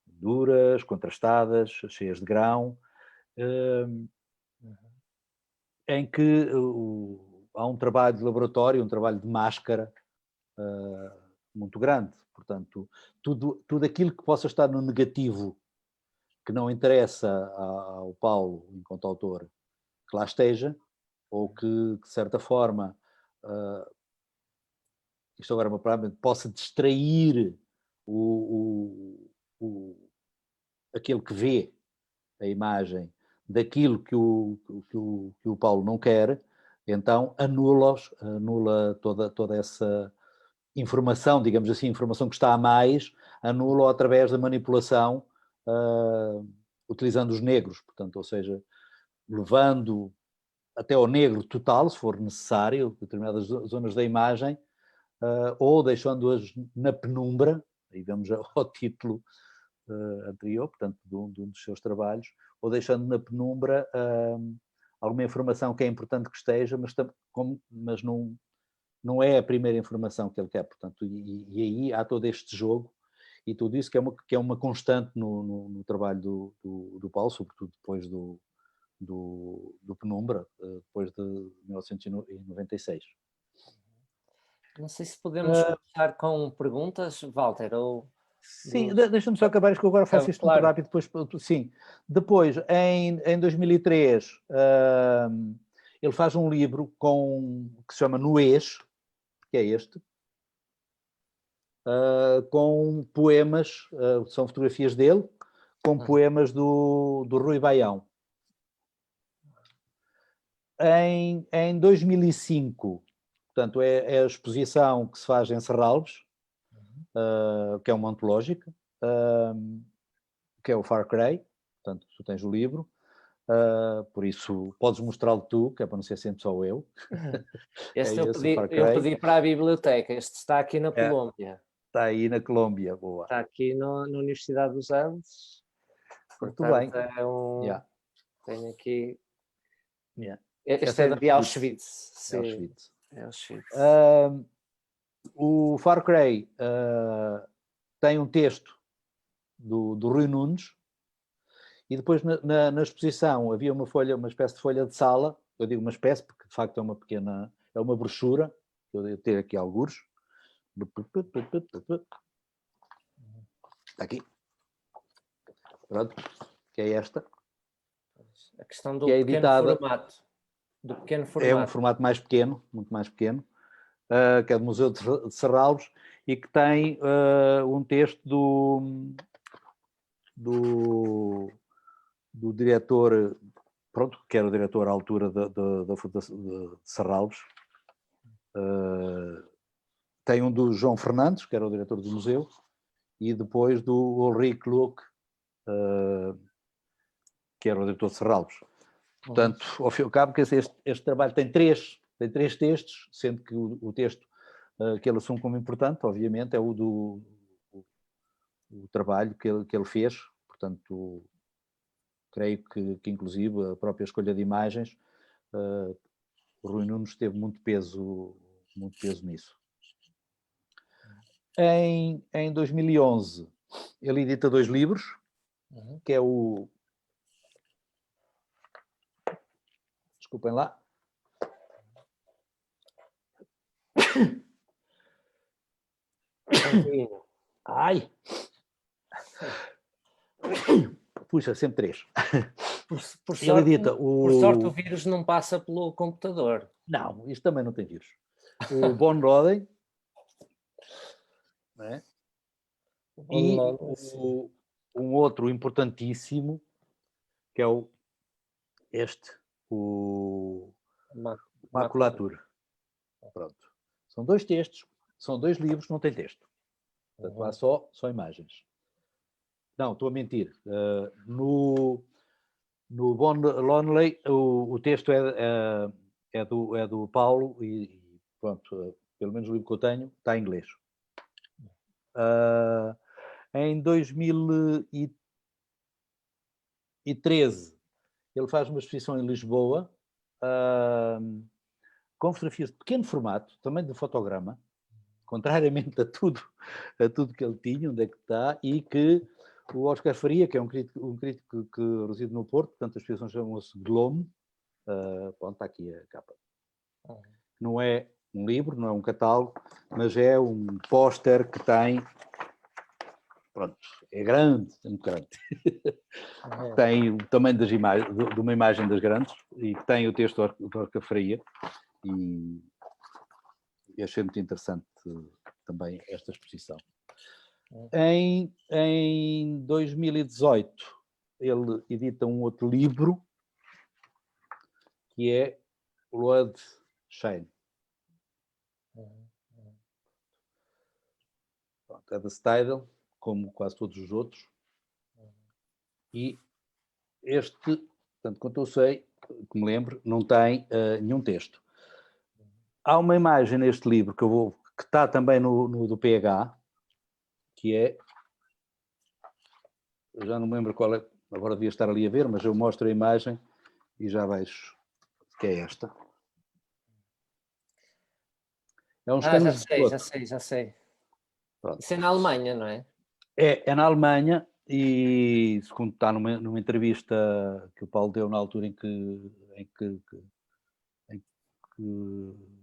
duras, contrastadas, cheias de grão, em que há um trabalho de laboratório, um trabalho de máscara muito grande. Portanto, tudo aquilo que possa estar no negativo, que não interessa ao Paulo, enquanto autor, que lá esteja, ou que, de certa forma, isto agora é uma palavra, possa distrair aquele que vê a imagem daquilo que o Paulo não quer, então anula toda essa informação, digamos assim, informação que está a mais, anula através da manipulação, utilizando os negros, portanto, ou seja, levando até ao negro total, se for necessário, determinadas zonas da imagem, ou deixando-as na penumbra, aí vemos ao título anterior, portanto, de um dos seus trabalhos, ou deixando na penumbra alguma informação que é importante que esteja, mas não é a primeira informação que ele quer, portanto, e aí há todo este jogo e tudo isso que é uma constante no trabalho do Paulo, sobretudo depois do Penumbra, depois de 1996. Não sei se podemos começar com perguntas, Walter, ou... Sim, deixa-me só acabar isto, que eu agora faço isto claro. muito rápido. Sim. Depois, em 2003, ele faz um livro que se chama Nuez, que é este, com poemas, são fotografias dele, com poemas do Rui Baião. Em 2005, portanto, é a exposição que se faz em Serralves, que é uma antológica, que é o Far Cry, portanto, tu tens o livro, por isso podes mostrá-lo tu, que é para não ser sempre só eu. Este eu pedi para a biblioteca, este está aqui na Colômbia. Está aí na Colômbia, boa. Está aqui na Universidade dos Andes. Muito bem. Tenho aqui... Este é de Auschwitz. Sim. Auschwitz. É Auschwitz. O Far Cry tem um texto do Rui Nunes E depois na exposição havia uma espécie de folha de sala, eu digo uma espécie porque de facto é uma brochura, eu devo ter aqui algures. Está aqui. Pronto, que é esta. A questão do Que é pequeno editada, formato. Do pequeno é um formato. formato mais pequeno, muito mais pequeno, que é do Museu de Serralves e que tem um texto do diretor, pronto, que era o diretor à altura de Serralves. Tem um do João Fernandes, que era o diretor do museu, e depois do Ulrich Luck, que era o diretor de Serralves. Portanto, ao fim e ao cabo, que este trabalho tem três textos, sendo que o texto que ele assume como importante, obviamente, é o trabalho que ele fez. Portanto, creio que inclusive a própria escolha de imagens, o Rui Nunes teve muito peso nisso. Em 2011, ele edita 2 livros, que é o... Desculpem lá. Ai! Puxa, sempre 3. Por Ele edita por sorte o vírus não passa pelo computador. Não, isto também não tem vírus. O Von Roden, né? E um outro importantíssimo, que é o Maculatura. Pronto. São 2 textos, são 2 livros, não tem texto. Portanto, há só imagens. Não, estou a mentir. No Von Lonely, o texto é do Paulo e pronto, pelo menos o livro que eu tenho está em inglês. Em 2013, ele faz uma exposição em Lisboa com fotografias de pequeno formato, também de fotograma, contrariamente a tudo que ele tinha, onde é que está, e que o Oscar Faria, que é um crítico que reside no Porto, portanto a exposição chama-se Glome, pronto, está aqui a capa. Não é um livro, não é um catálogo, mas é um póster que tem, pronto, é grande, é muito grande. Tem o tamanho das imagens, de uma imagem das grandes, e tem o texto do Oscar Faria, e achei muito interessante também esta exposição. Em 2018, ele edita um outro livro, que é Blood Shine. É da Stidel, como quase todos os outros. E este, portanto, quanto eu sei, que me lembro, não tem nenhum texto. Há uma imagem neste livro que está também no do PH, que é, eu já não me lembro qual é, agora devia estar ali a ver, mas eu mostro a imagem e já vejo que é esta. É uns canos de esgoto. Já sei. Pronto. Isso é na Alemanha, não é? É na Alemanha e, segundo está numa entrevista que o Paulo deu na altura em que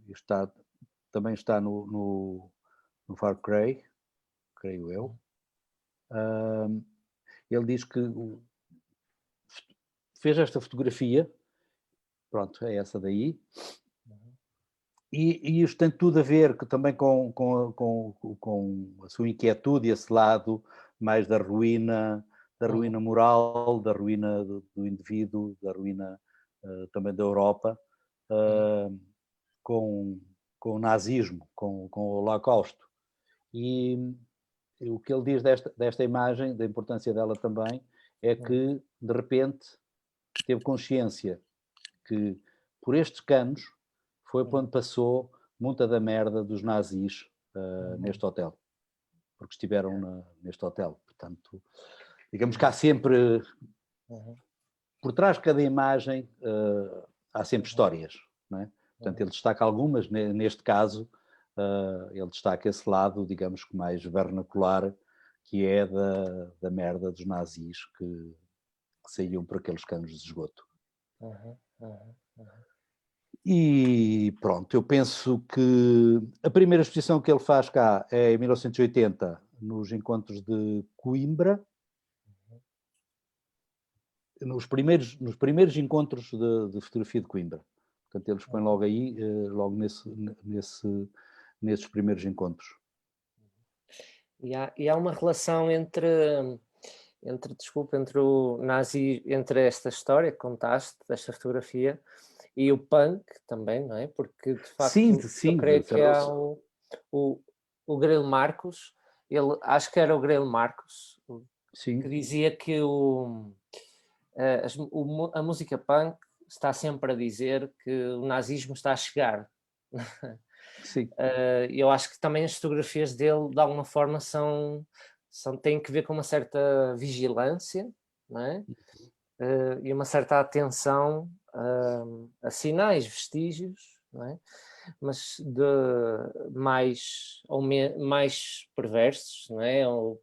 está, também está no Far Cry, creio eu. Ele diz que fez esta fotografia, pronto, é essa daí, e isto tem tudo a ver também com a sua inquietude, esse lado mais da ruína moral, da ruína do indivíduo, da ruína também da Europa, com o nazismo, com o Holocausto. E o que ele diz desta imagem, da importância dela também, é que, de repente, teve consciência que, por estes canos, foi para onde passou muita da merda dos nazis neste hotel. Porque estiveram neste hotel. Portanto, digamos que há sempre, por trás de cada imagem, há sempre histórias, não é? Portanto, ele destaca algumas, neste caso, ele destaca esse lado, digamos que mais vernacular, que é da merda dos nazis que saíam por aqueles canos de esgoto. Uhum, uhum. E pronto, eu penso que a primeira exposição que ele faz cá é em 1980, nos encontros de Coimbra, nos primeiros encontros de fotografia de Coimbra. Portanto, ele expõe logo aí, logo nesses primeiros encontros. E há uma relação entre o nazi, entre esta história que contaste, desta fotografia, e o punk também, não é? Porque, de facto, eu creio que há o Grelo Marcos, acho que era o Grelo Marcos, que dizia que a música punk está sempre a dizer que o nazismo está a chegar. Sim. Eu acho que também as fotografias dele, de alguma forma, têm que ver com uma certa vigilância, não é? E uma certa atenção a sinais, vestígios, não é? Mas mais perversos, não é? Ou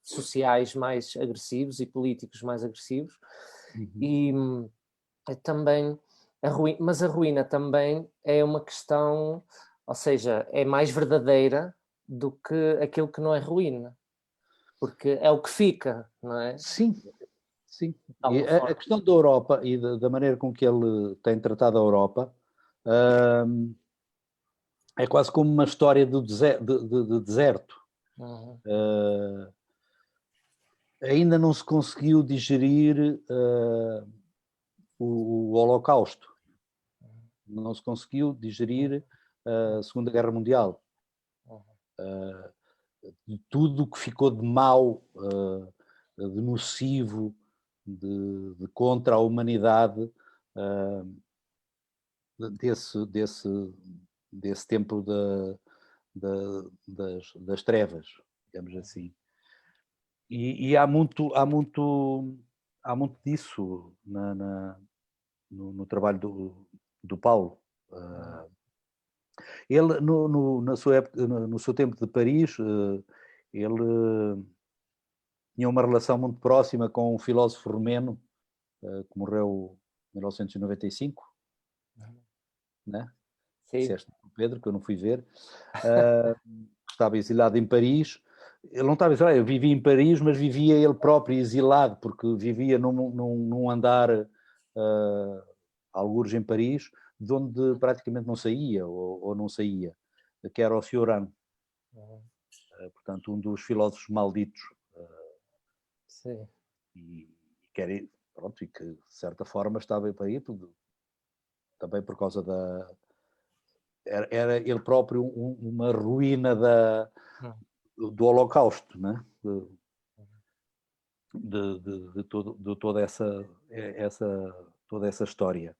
sociais mais agressivos e políticos mais agressivos. E também mas a ruína também é uma questão, ou seja, é mais verdadeira do que aquilo que não é ruína, porque é o que fica, não é? Sim. E a questão da Europa e da maneira com que ele tem tratado a Europa é quase como uma história de deserto. Ainda não se conseguiu digerir o Holocausto. Não se conseguiu digerir a Segunda Guerra Mundial. Tudo o que ficou de mau, de nocivo, de contra a humanidade desse tempo das trevas, digamos assim. E há muito disso no trabalho do Paulo. Ele, na sua época, no seu tempo de Paris, ele tinha uma relação muito próxima com um filósofo romeno que morreu em 1995, né? Disseste o Pedro, que eu não fui ver, estava exilado em Paris. Ele não estava exilado, eu vivia em Paris, mas vivia ele próprio exilado, porque vivia num andar algures em Paris, de onde praticamente não saía, ou não saía, que era o Cioran. Portanto, um dos filósofos malditos. Sim. E que de certa forma estava para aí, também por causa era ele próprio uma ruína do Holocausto, né? de toda essa história.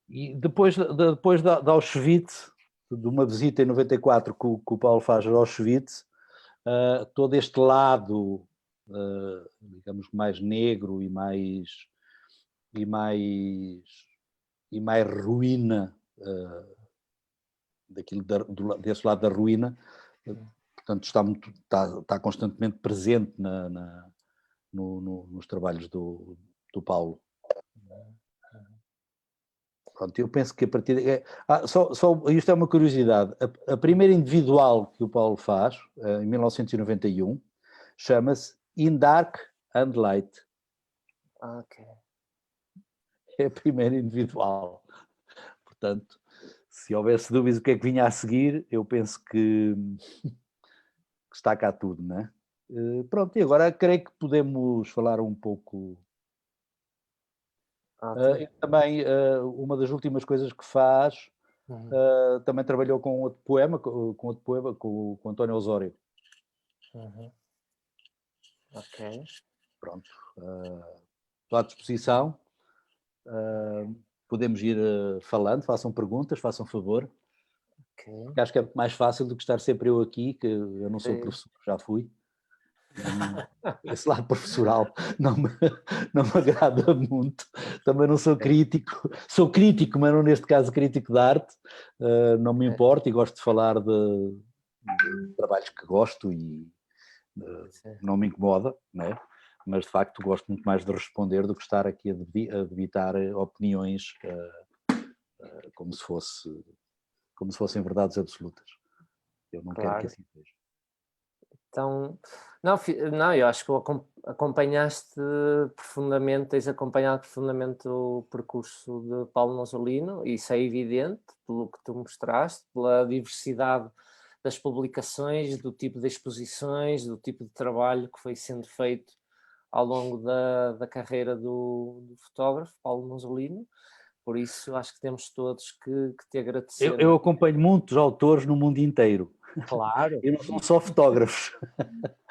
E depois de Auschwitz, de uma visita em 94 que o Paulo faz a Auschwitz, todo este lado, digamos, mais negro e mais ruína, desse lado da ruína, portanto está constantemente presente nos trabalhos do Paulo. Pronto, eu penso que a partir isto é uma curiosidade, a primeira individual que o Paulo faz, em 1991, chama-se In Dark and Light. Ok. É a primeira individual. Portanto, se houvesse dúvidas do que é que vinha a seguir, eu penso que está cá tudo, não é? Pronto, e agora creio que podemos falar um pouco. Também, uma das últimas coisas que faz, também trabalhou com outro poema, com o António Osório. Ok. Pronto. Estou à disposição. Podemos ir falando, façam perguntas, façam favor. Okay. Acho que é mais fácil do que estar sempre eu aqui, que eu não sou professor, já fui. Esse lado professoral não me agrada muito. Também não sou crítico. Sou crítico, mas não neste caso crítico de arte. Não me importa e gosto de falar de trabalhos que gosto e não me incomoda, não é? mas de facto gosto muito mais de responder do que estar aqui a debitar opiniões como se fossem verdades absolutas. Eu não quero que assim seja. Então, não, eu acho que acompanhaste profundamente, tens acompanhado profundamente o percurso de Paulo Nosolino, e isso é evidente pelo que tu mostraste, pela diversidade das publicações, do tipo de exposições, do tipo de trabalho que foi sendo feito ao longo da carreira do fotógrafo Paulo Nosolino. Por isso acho que temos todos que te agradecer. Eu acompanho muitos autores no mundo inteiro. Claro. E não são só fotógrafos.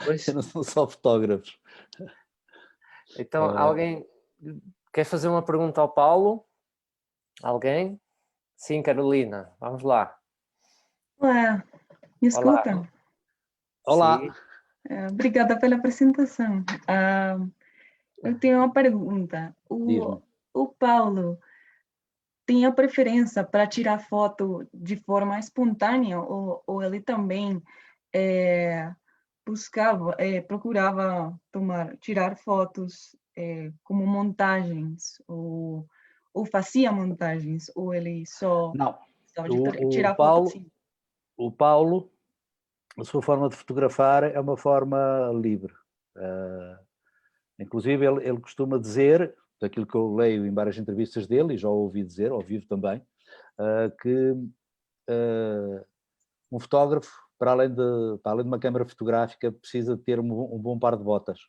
Pois. Eu não são só fotógrafos. Então, alguém quer fazer uma pergunta ao Paulo? Alguém? Sim, Carolina, vamos lá. Olá, me escutam? Olá. Sim. Obrigada pela apresentação. Eu tenho uma pergunta. O Paulo tem a preferência para tirar foto de forma espontânea ou ele também procurava tirar fotos como montagens ou fazia montagens ou ele só Não, gostava de tirar foto assim? O Paulo, a sua forma de fotografar é uma forma livre. Inclusive ele costuma dizer, daquilo que eu leio em várias entrevistas dele, e já ouvi dizer, ao vivo também, que um fotógrafo, para além de uma câmara fotográfica, precisa de ter um bom par de botas,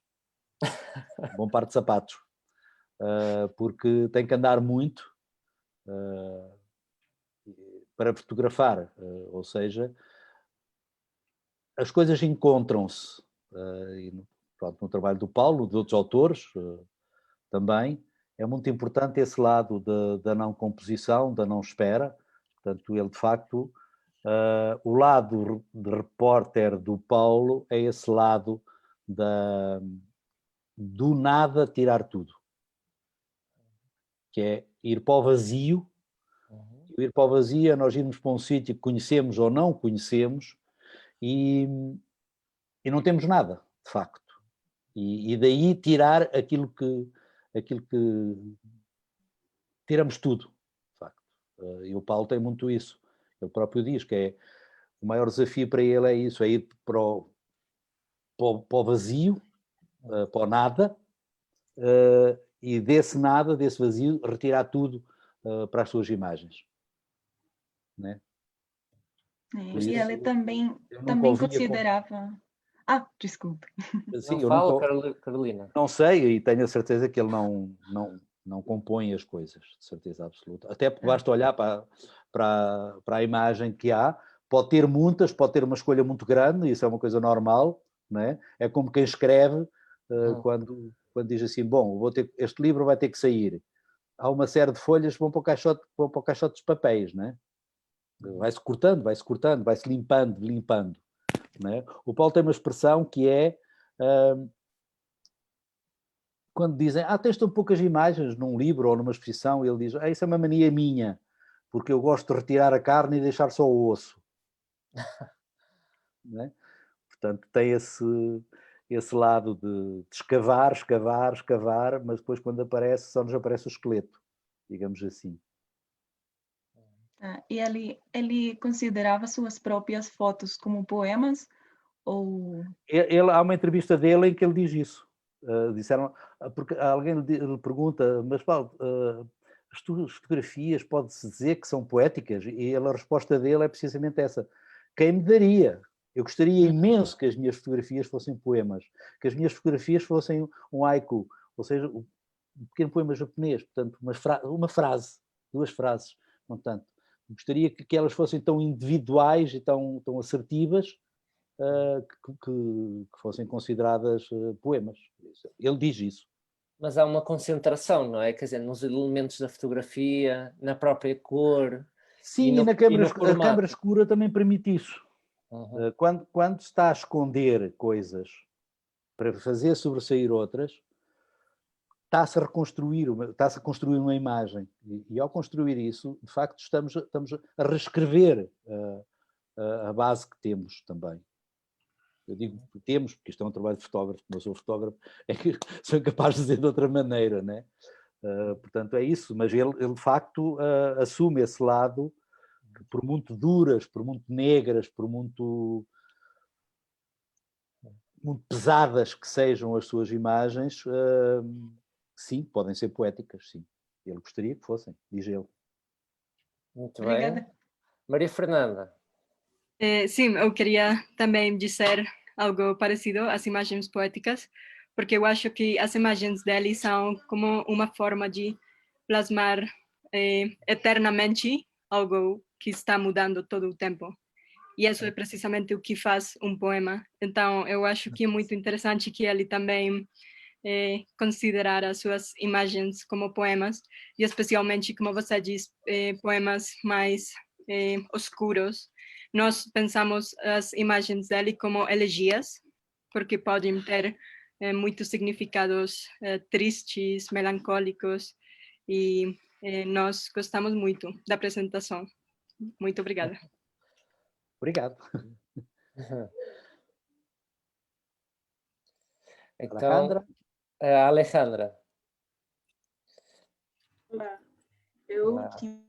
um bom par de sapatos, porque tem que andar muito para fotografar, ou seja, as coisas encontram-se, no trabalho do Paulo, de outros autores também, é muito importante esse lado da não composição, da não espera. Portanto, ele de facto, o lado de repórter do Paulo é esse lado do nada tirar tudo, que é ir para o vazio. Ir para o vazio é nós irmos para um sítio que conhecemos ou não conhecemos e não temos nada, de facto. E daí tirar aquilo que tiramos tudo, de facto. E o Paulo tem muito isso. Ele próprio diz que o maior desafio para ele é isso, é ir para o vazio, para o nada, e desse nada, desse vazio, retirar tudo para as suas imagens. Né? E ele também considerava... desculpe. Sim, não fala, Carolina. Não sei, e tenho a certeza que ele não compõe as coisas, de certeza absoluta. Até porque basta olhar para a imagem que há, pode ter muitas, pode ter uma escolha muito grande, isso é uma coisa normal, não é? É como quem escreve quando diz assim, bom, este livro vai ter que sair. Há uma série de folhas que vão para o caixote dos papéis, não é? Vai-se cortando, vai-se limpando. Não é? O Paulo tem uma expressão que é quando dizem, tens tão poucas imagens num livro ou numa exposição, ele diz, isso é uma mania minha, porque eu gosto de retirar a carne e deixar só o osso. Não é? Portanto, tem esse lado de escavar, mas depois quando aparece, só nos aparece o esqueleto, digamos assim. E ele considerava suas próprias fotos como poemas? Ou... Há uma entrevista dele em que ele diz isso. Disseram, porque alguém lhe pergunta, mas Paulo, as tuas fotografias pode-se dizer que são poéticas? E a resposta dele é precisamente essa. Quem me daria? Eu gostaria imenso que as minhas fotografias fossem poemas, que as minhas fotografias fossem um haiku, ou seja, um pequeno poema japonês, portanto, uma frase, 2 frases, não tanto. Gostaria que elas fossem tão individuais e tão assertivas, que fossem consideradas poemas. Ele diz isso. Mas há uma concentração, não é? Quer dizer, nos elementos da fotografia, na própria cor. Sim, a câmara escura também permite isso. Quando está a esconder coisas para fazer sobressair outras, está-se a construir uma imagem. E ao construir isso, de facto, estamos a reescrever a base que temos também. eu digo temos, porque isto é um trabalho de fotógrafo, como eu sou fotógrafo, é que sou capaz de dizer de outra maneira, né? Portanto é isso, mas ele de facto assume esse lado, que por muito duras, por muito negras, por muito pesadas que sejam as suas imagens, sim, podem ser poéticas, sim. Ele gostaria que fossem, diz ele. Muito Obrigada. bem. Maria Fernanda. Sim, eu queria também dizer algo parecido às imagens poéticas, porque eu acho que as imagens dele são como uma forma de plasmar eternamente algo que está mudando todo o tempo. E isso é precisamente o que faz um poema. Então, eu acho que é muito interessante que ele também considerar as suas imagens como poemas, e especialmente, como você diz, poemas mais oscuros. Nós pensamos as imagens dele como elegias, porque podem ter muitos significados tristes, melancólicos, e nós gostamos muito da apresentação. Muito obrigada. Obrigado. Então, Alejandra. Olá, eu Olá. tinha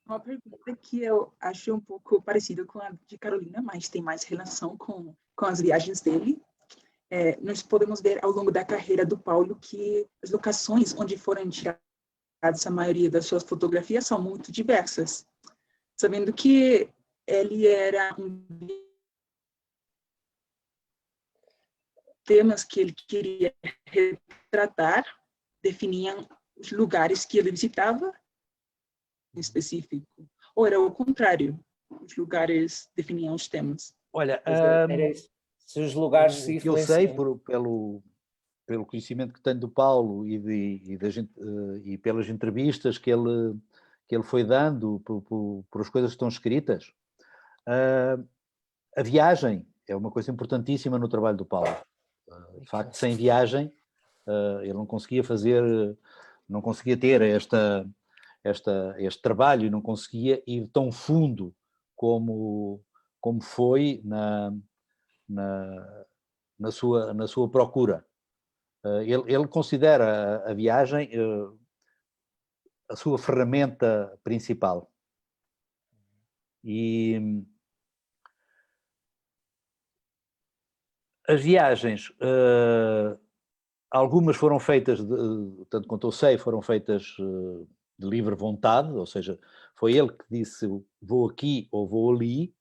uma pergunta que eu acho um pouco parecida com a de Carolina, mas tem mais relação com as viagens dele. Nós podemos ver ao longo da carreira do Paulo que as locações onde foram tiradas a maioria das suas fotografias são muito diversas. Sabendo que ele era temas que ele queria retratar, definiam os lugares que ele visitava em específico, ou era o contrário, os lugares definiam os temas? Olha, Era isso. Se os lugares se o que eu sei, influenciam. pelo conhecimento que tenho do Paulo e pelas entrevistas que ele foi dando, por as coisas que estão escritas, a viagem é uma coisa importantíssima no trabalho do Paulo. De facto, sem viagem, ele não conseguia ter este trabalho, e não conseguia ir tão fundo como foi na sua procura. Ele considera a viagem a sua ferramenta principal. E as viagens, algumas foram feitas, tanto quanto eu sei, foram feitas de livre vontade, ou seja, foi ele que disse vou aqui ou vou ali,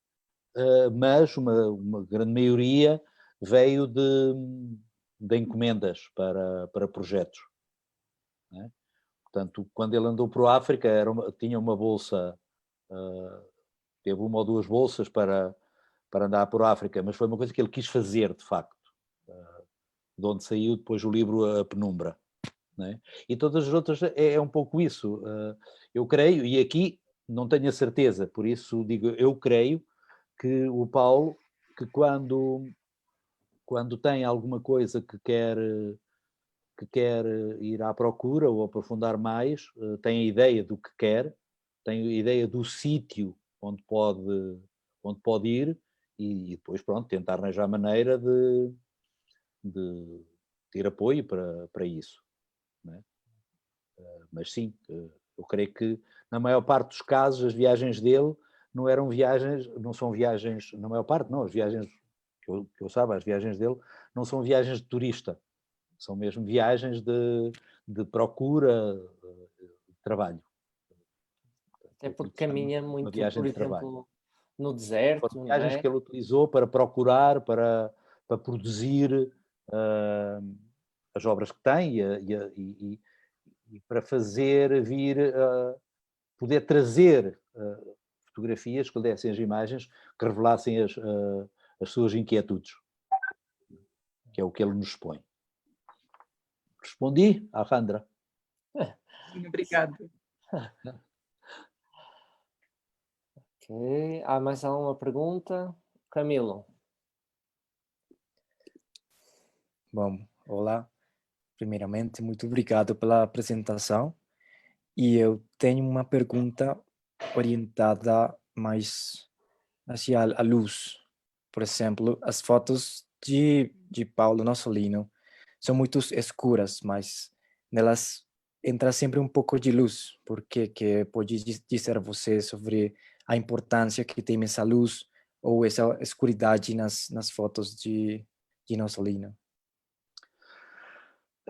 mas uma grande maioria veio de encomendas para projetos. Né? Portanto, quando ele andou para a África, tinha uma bolsa, teve uma ou duas bolsas para andar por África, mas foi uma coisa que ele quis fazer, de facto, de onde saiu depois o livro A Penumbra. Né? E todas as outras é um pouco isso. Eu creio, e aqui não tenho a certeza, por isso digo, eu creio que o Paulo, que quando tem alguma coisa que quer ir à procura ou aprofundar mais, tem a ideia do que quer, tem a ideia do sítio onde pode ir e depois, pronto, tentar arranjar maneira de ter apoio para isso. Não é? Mas sim, eu creio que na maior parte dos casos as viagens dele não são viagens, na maior parte não, as viagens que eu saiba, as viagens dele não são viagens de turista, são mesmo viagens de procura, de trabalho. Até porque caminha muito, por exemplo, no deserto. Foram viagens que ele utilizou para procurar, para produzir as obras que tem e para fazer vir, poder trazer fotografias que lhe dessem as imagens, que revelassem as suas inquietudes, que é o que ele nos expõe. Respondi, Alejandra? Sim, obrigado. Ok. Há mais alguma pergunta? Camilo. Bom, olá. Primeiramente, muito obrigado pela apresentação. E eu tenho uma pergunta orientada mais hacia a luz. por exemplo, as fotos de Paulo Nosolino são muito escuras, mas nelas entra sempre um pouco de luz. Porque que pode dizer você sobre a importância que tem essa luz ou essa escuridade nas fotos de Nosolino?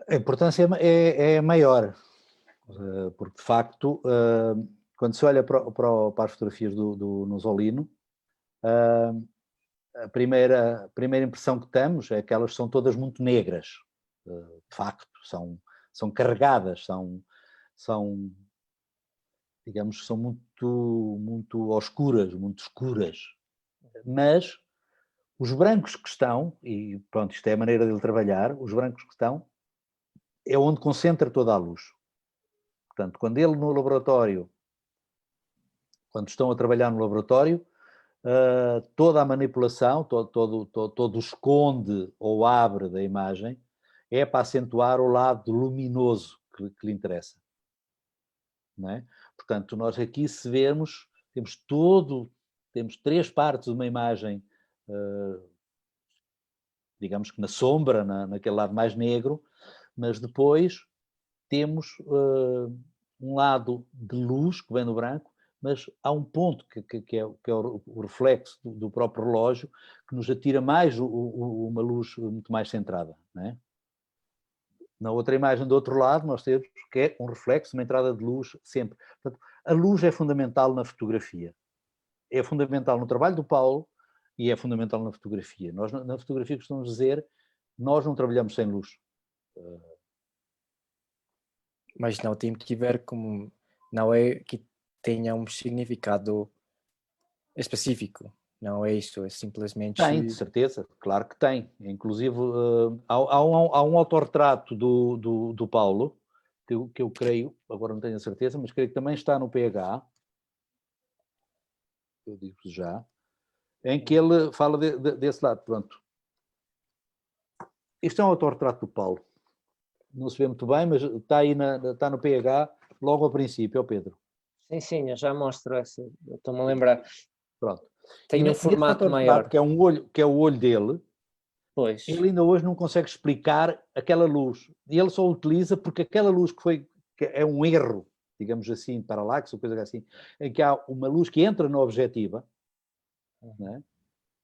A importância é maior, porque de facto, quando se olha para as fotografias do Nosolino, a primeira impressão que temos é que elas são todas muito negras, de facto, são carregadas, digamos, são muito escuras, mas os brancos que estão, e pronto, isto é a maneira dele trabalhar, os brancos que estão é onde concentra toda a luz. Portanto, quando ele no laboratório, quando estão a trabalhar no laboratório, toda a manipulação, todo o esconde ou abre da imagem é para acentuar o lado luminoso que lhe interessa. Não é? Portanto, nós aqui, se vermos, temos 3 partes de uma imagem, digamos que na sombra, naquele lado mais negro, mas depois temos um lado de luz que vem no branco, mas há um ponto que é o reflexo do próprio relógio que nos atira mais uma luz muito mais centrada. Não é? Na outra imagem do outro lado nós temos que é um reflexo, uma entrada de luz sempre. Portanto, a luz é fundamental na fotografia. É fundamental no trabalho do Paulo e é fundamental na fotografia. Nós na fotografia costumamos dizer, nós não trabalhamos sem luz. Mas não tem que ver com... Não é que tenha um significado específico. Não é isso, é simplesmente... Tem, de certeza, claro que tem. Inclusive, há um autorretrato do Paulo, que eu creio, agora não tenho a certeza, mas creio que também está no PH, eu digo já, em que ele fala desse lado. Pronto. Isto é um autorretrato do Paulo. Não se vê muito bem, mas está aí está no PH logo ao princípio, é o Pedro. Sim, eu já mostro essa, eu estou-me a lembrar. Pronto. Tem um formato maior. Que é o olho dele, pois. Ele ainda hoje não consegue explicar aquela luz. E ele só utiliza porque aquela luz que é um erro, digamos assim, paralaxe ou coisa assim, em que há uma luz que entra na objetiva, né?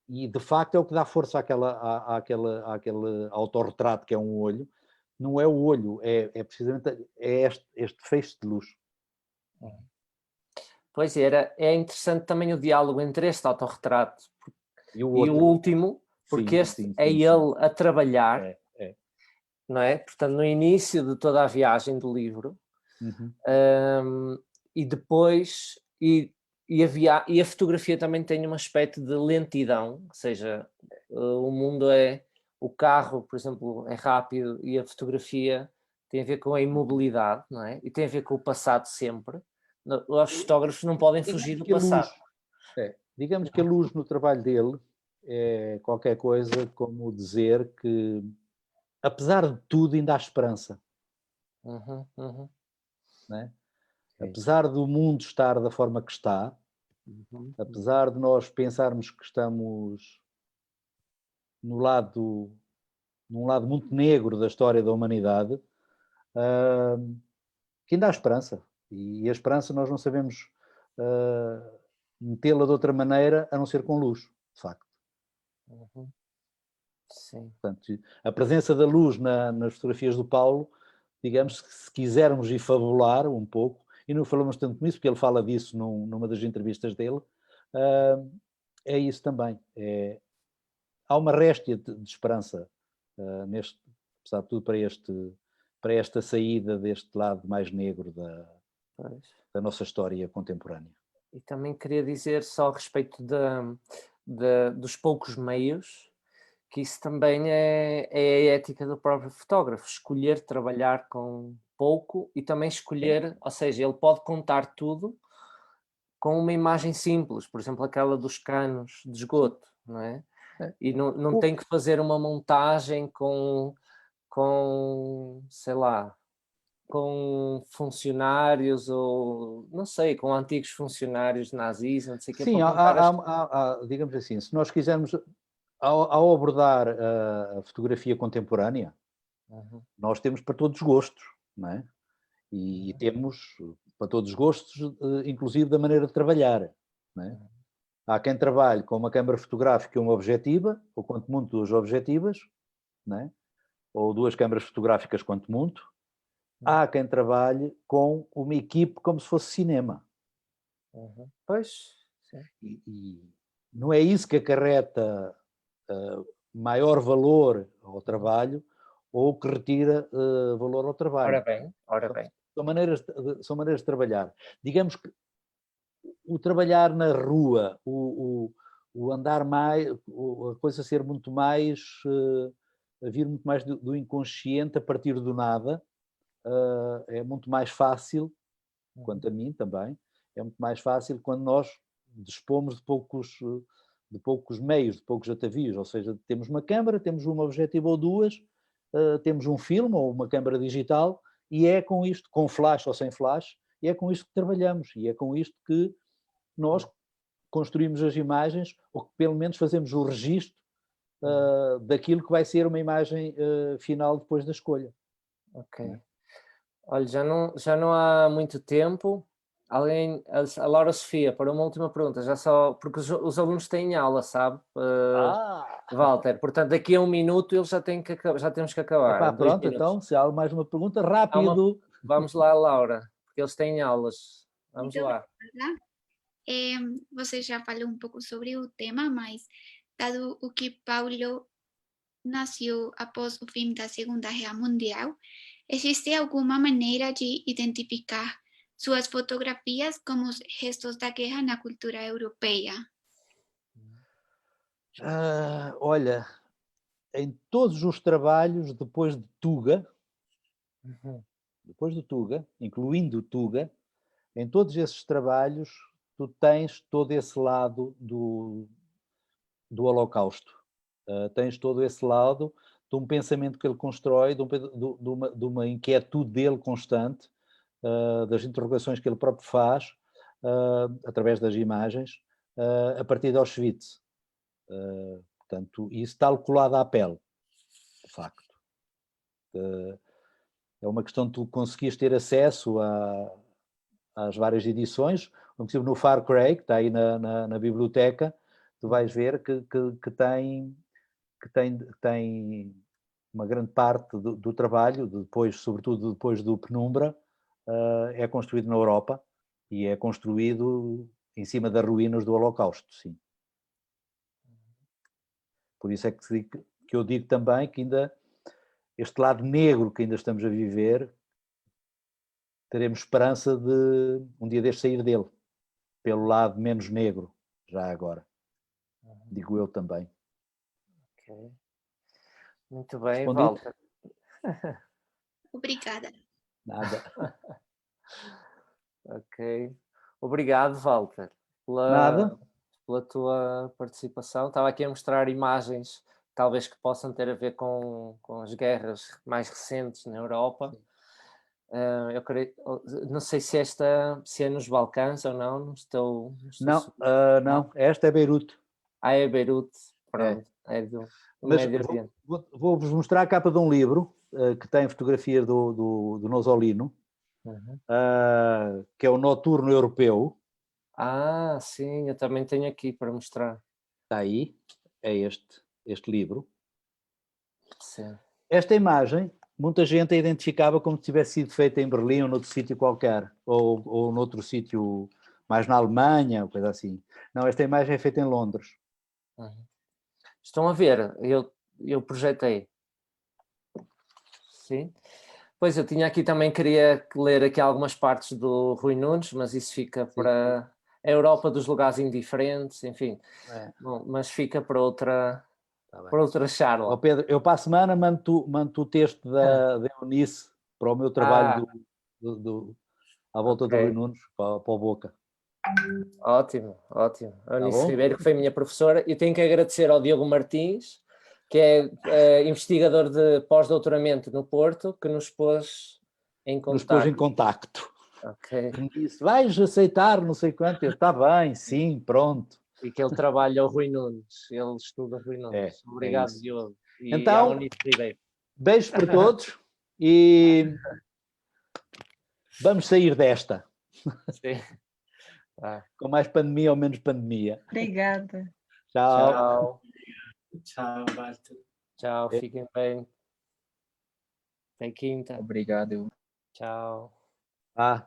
E de facto é o que dá força àquele autorretrato que é um olho. Não é o olho, é precisamente este feixe de luz. Pois é interessante também o diálogo entre este autorretrato e o último, porque este é ele a trabalhar, não é? Portanto, no início de toda a viagem do livro, e depois, e a fotografia também tem um aspecto de lentidão, ou seja, o carro, por exemplo, é rápido e a fotografia tem a ver com a imobilidade, não é? E tem a ver com o passado sempre. Os fotógrafos não podem fugir do passado. Digamos que a luz no trabalho dele é qualquer coisa como dizer que, apesar de tudo, ainda há esperança. Não é? Apesar do mundo estar da forma que está, apesar de nós pensarmos que estamos num lado muito negro da história da humanidade, que ainda há esperança. E a esperança nós não sabemos metê-la de outra maneira a não ser com luz, de facto. Sim. Portanto, a presença da luz nas fotografias do Paulo, digamos que se quisermos ir fabular um pouco, e não falamos tanto nisso, porque ele fala disso numa das entrevistas dele, é isso também. Há uma réstia de esperança apesar de tudo, para esta saída deste lado mais negro da nossa história contemporânea. E também queria dizer só a respeito dos poucos meios, que isso também é a ética do próprio fotógrafo, escolher trabalhar com pouco e também escolher, ou seja, ele pode contar tudo com uma imagem simples, por exemplo, aquela dos canos de esgoto, não é? E não tem que fazer uma montagem com sei lá, com funcionários ou, não sei, com antigos funcionários nazis, não sei o que. Sim, digamos assim, se nós quisermos, ao abordar a fotografia contemporânea, nós temos para todos os gostos, não é? E temos para todos os gostos, inclusive da maneira de trabalhar, não é? Há quem trabalhe com uma câmara fotográfica e uma objetiva, ou quanto muito 2 objetivas, não é? Ou 2 câmaras fotográficas quanto muito. Há quem trabalhe com uma equipe como se fosse cinema. Pois, sim. E não é isso que acarreta maior valor ao trabalho ou que retira valor ao trabalho. Ora bem. São maneiras de trabalhar. Digamos que o trabalhar na rua, o andar mais, a coisa ser muito mais, vir muito mais do inconsciente a partir do nada, é muito mais fácil, quanto a mim também, é muito mais fácil quando nós dispomos de poucos meios, de poucos atavios, ou seja, temos uma câmara, temos um objetivo ou 2, temos um filme ou uma câmara digital, e é com isto, com flash ou sem flash, e é com isto que trabalhamos, e é com isto que nós construímos as imagens, ou que pelo menos fazemos o registro daquilo que vai ser uma imagem final depois da escolha. Ok. Olha, já não há muito tempo. A Laura Sofia, para uma última pergunta, já só, porque os alunos têm aula, sabe? Walter, portanto, daqui a 1 minuto eles já temos que acabar. Pronto, então, se há mais uma pergunta, rápido. Vamos lá, Laura, porque eles têm aulas. Vamos Muito lá. Você já falou um pouco sobre o tema, mas dado o que Paulo nasceu após o fim da Segunda Guerra Mundial, existe alguma maneira de identificar suas fotografias como gestos da guerra na cultura europeia? Olha, em todos os trabalhos depois de Tuga, incluindo Tuga, em todos esses trabalhos tu tens todo esse lado do Holocausto. Tens todo esse lado de um pensamento que ele constrói, de uma inquietude dele constante, das interrogações que ele próprio faz, através das imagens, a partir de Auschwitz. Portanto, isso está colado à pele, de facto. É uma questão de tu conseguires ter acesso às várias edições. Por exemplo, no Far Cry, que está aí na biblioteca, tu vais ver que tem uma grande parte do trabalho, sobretudo depois do Penumbra, é construído na Europa e é construído em cima das ruínas do Holocausto, sim. Por isso é que eu digo também que ainda este lado negro que ainda estamos a viver, teremos esperança de um dia deste sair dele, pelo lado menos negro, já agora. Digo eu também. Okay. Muito bem, Respondido? Walter. Obrigada. Nada. Ok. Obrigado, Walter, pela tua participação. Estava aqui a mostrar imagens, talvez que possam ter a ver com as guerras mais recentes na Europa. Eu creio, não sei se é nos Balcãs ou não. Não, esta é Beirute. É Beirute, pronto. É do Médio Oriente. Vou-vos mostrar a capa de um livro que tem fotografia do Nosolino, que é o Noturno Europeu. Sim, eu também tenho aqui para mostrar. Está aí, é este livro. Sim. Esta imagem, muita gente a identificava como se tivesse sido feita em Berlim ou noutro sítio qualquer, ou noutro sítio mais na Alemanha, ou coisa assim. Não, esta imagem é feita em Londres. Estão a ver, eu projetei. Sim. Pois, eu tinha aqui também, queria ler aqui algumas partes do Rui Nunes, mas isso fica para a Europa dos lugares indiferentes, enfim. Bom, mas fica para outra charla. Pedro, eu para a semana mando o texto da Eunice para o meu trabalho à volta do Rui Nunes, para o Boca. Ótimo. A Eunice Ribeiro, que foi minha professora. E tenho que agradecer ao Diogo Martins, que é investigador de pós-doutoramento no Porto, que nos pôs em contacto. Que me disse, vais aceitar não sei quanto? Está bem, sim, pronto. E que ele trabalha o Rui Nunes, ele estuda o Rui Nunes. Obrigado, isso. Diogo. E Então, ao Unis Ribeiro. beijos para todos e vamos sair desta. Sim. Tá. Com mais pandemia ou menos pandemia. Obrigada. Tchau. Tchau. Tchau, Walter. Tchau, fiquem bem. Até quinta. Obrigado. Tchau.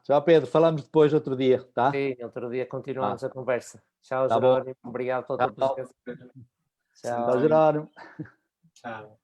Tchau, Pedro. Falamos depois outro dia, tá? Sim, outro dia continuamos a conversa. Tchau, Tá bom. Jerónimo. Obrigado pela tua Tchau. presença. Tchau, Jerónimo. Tchau.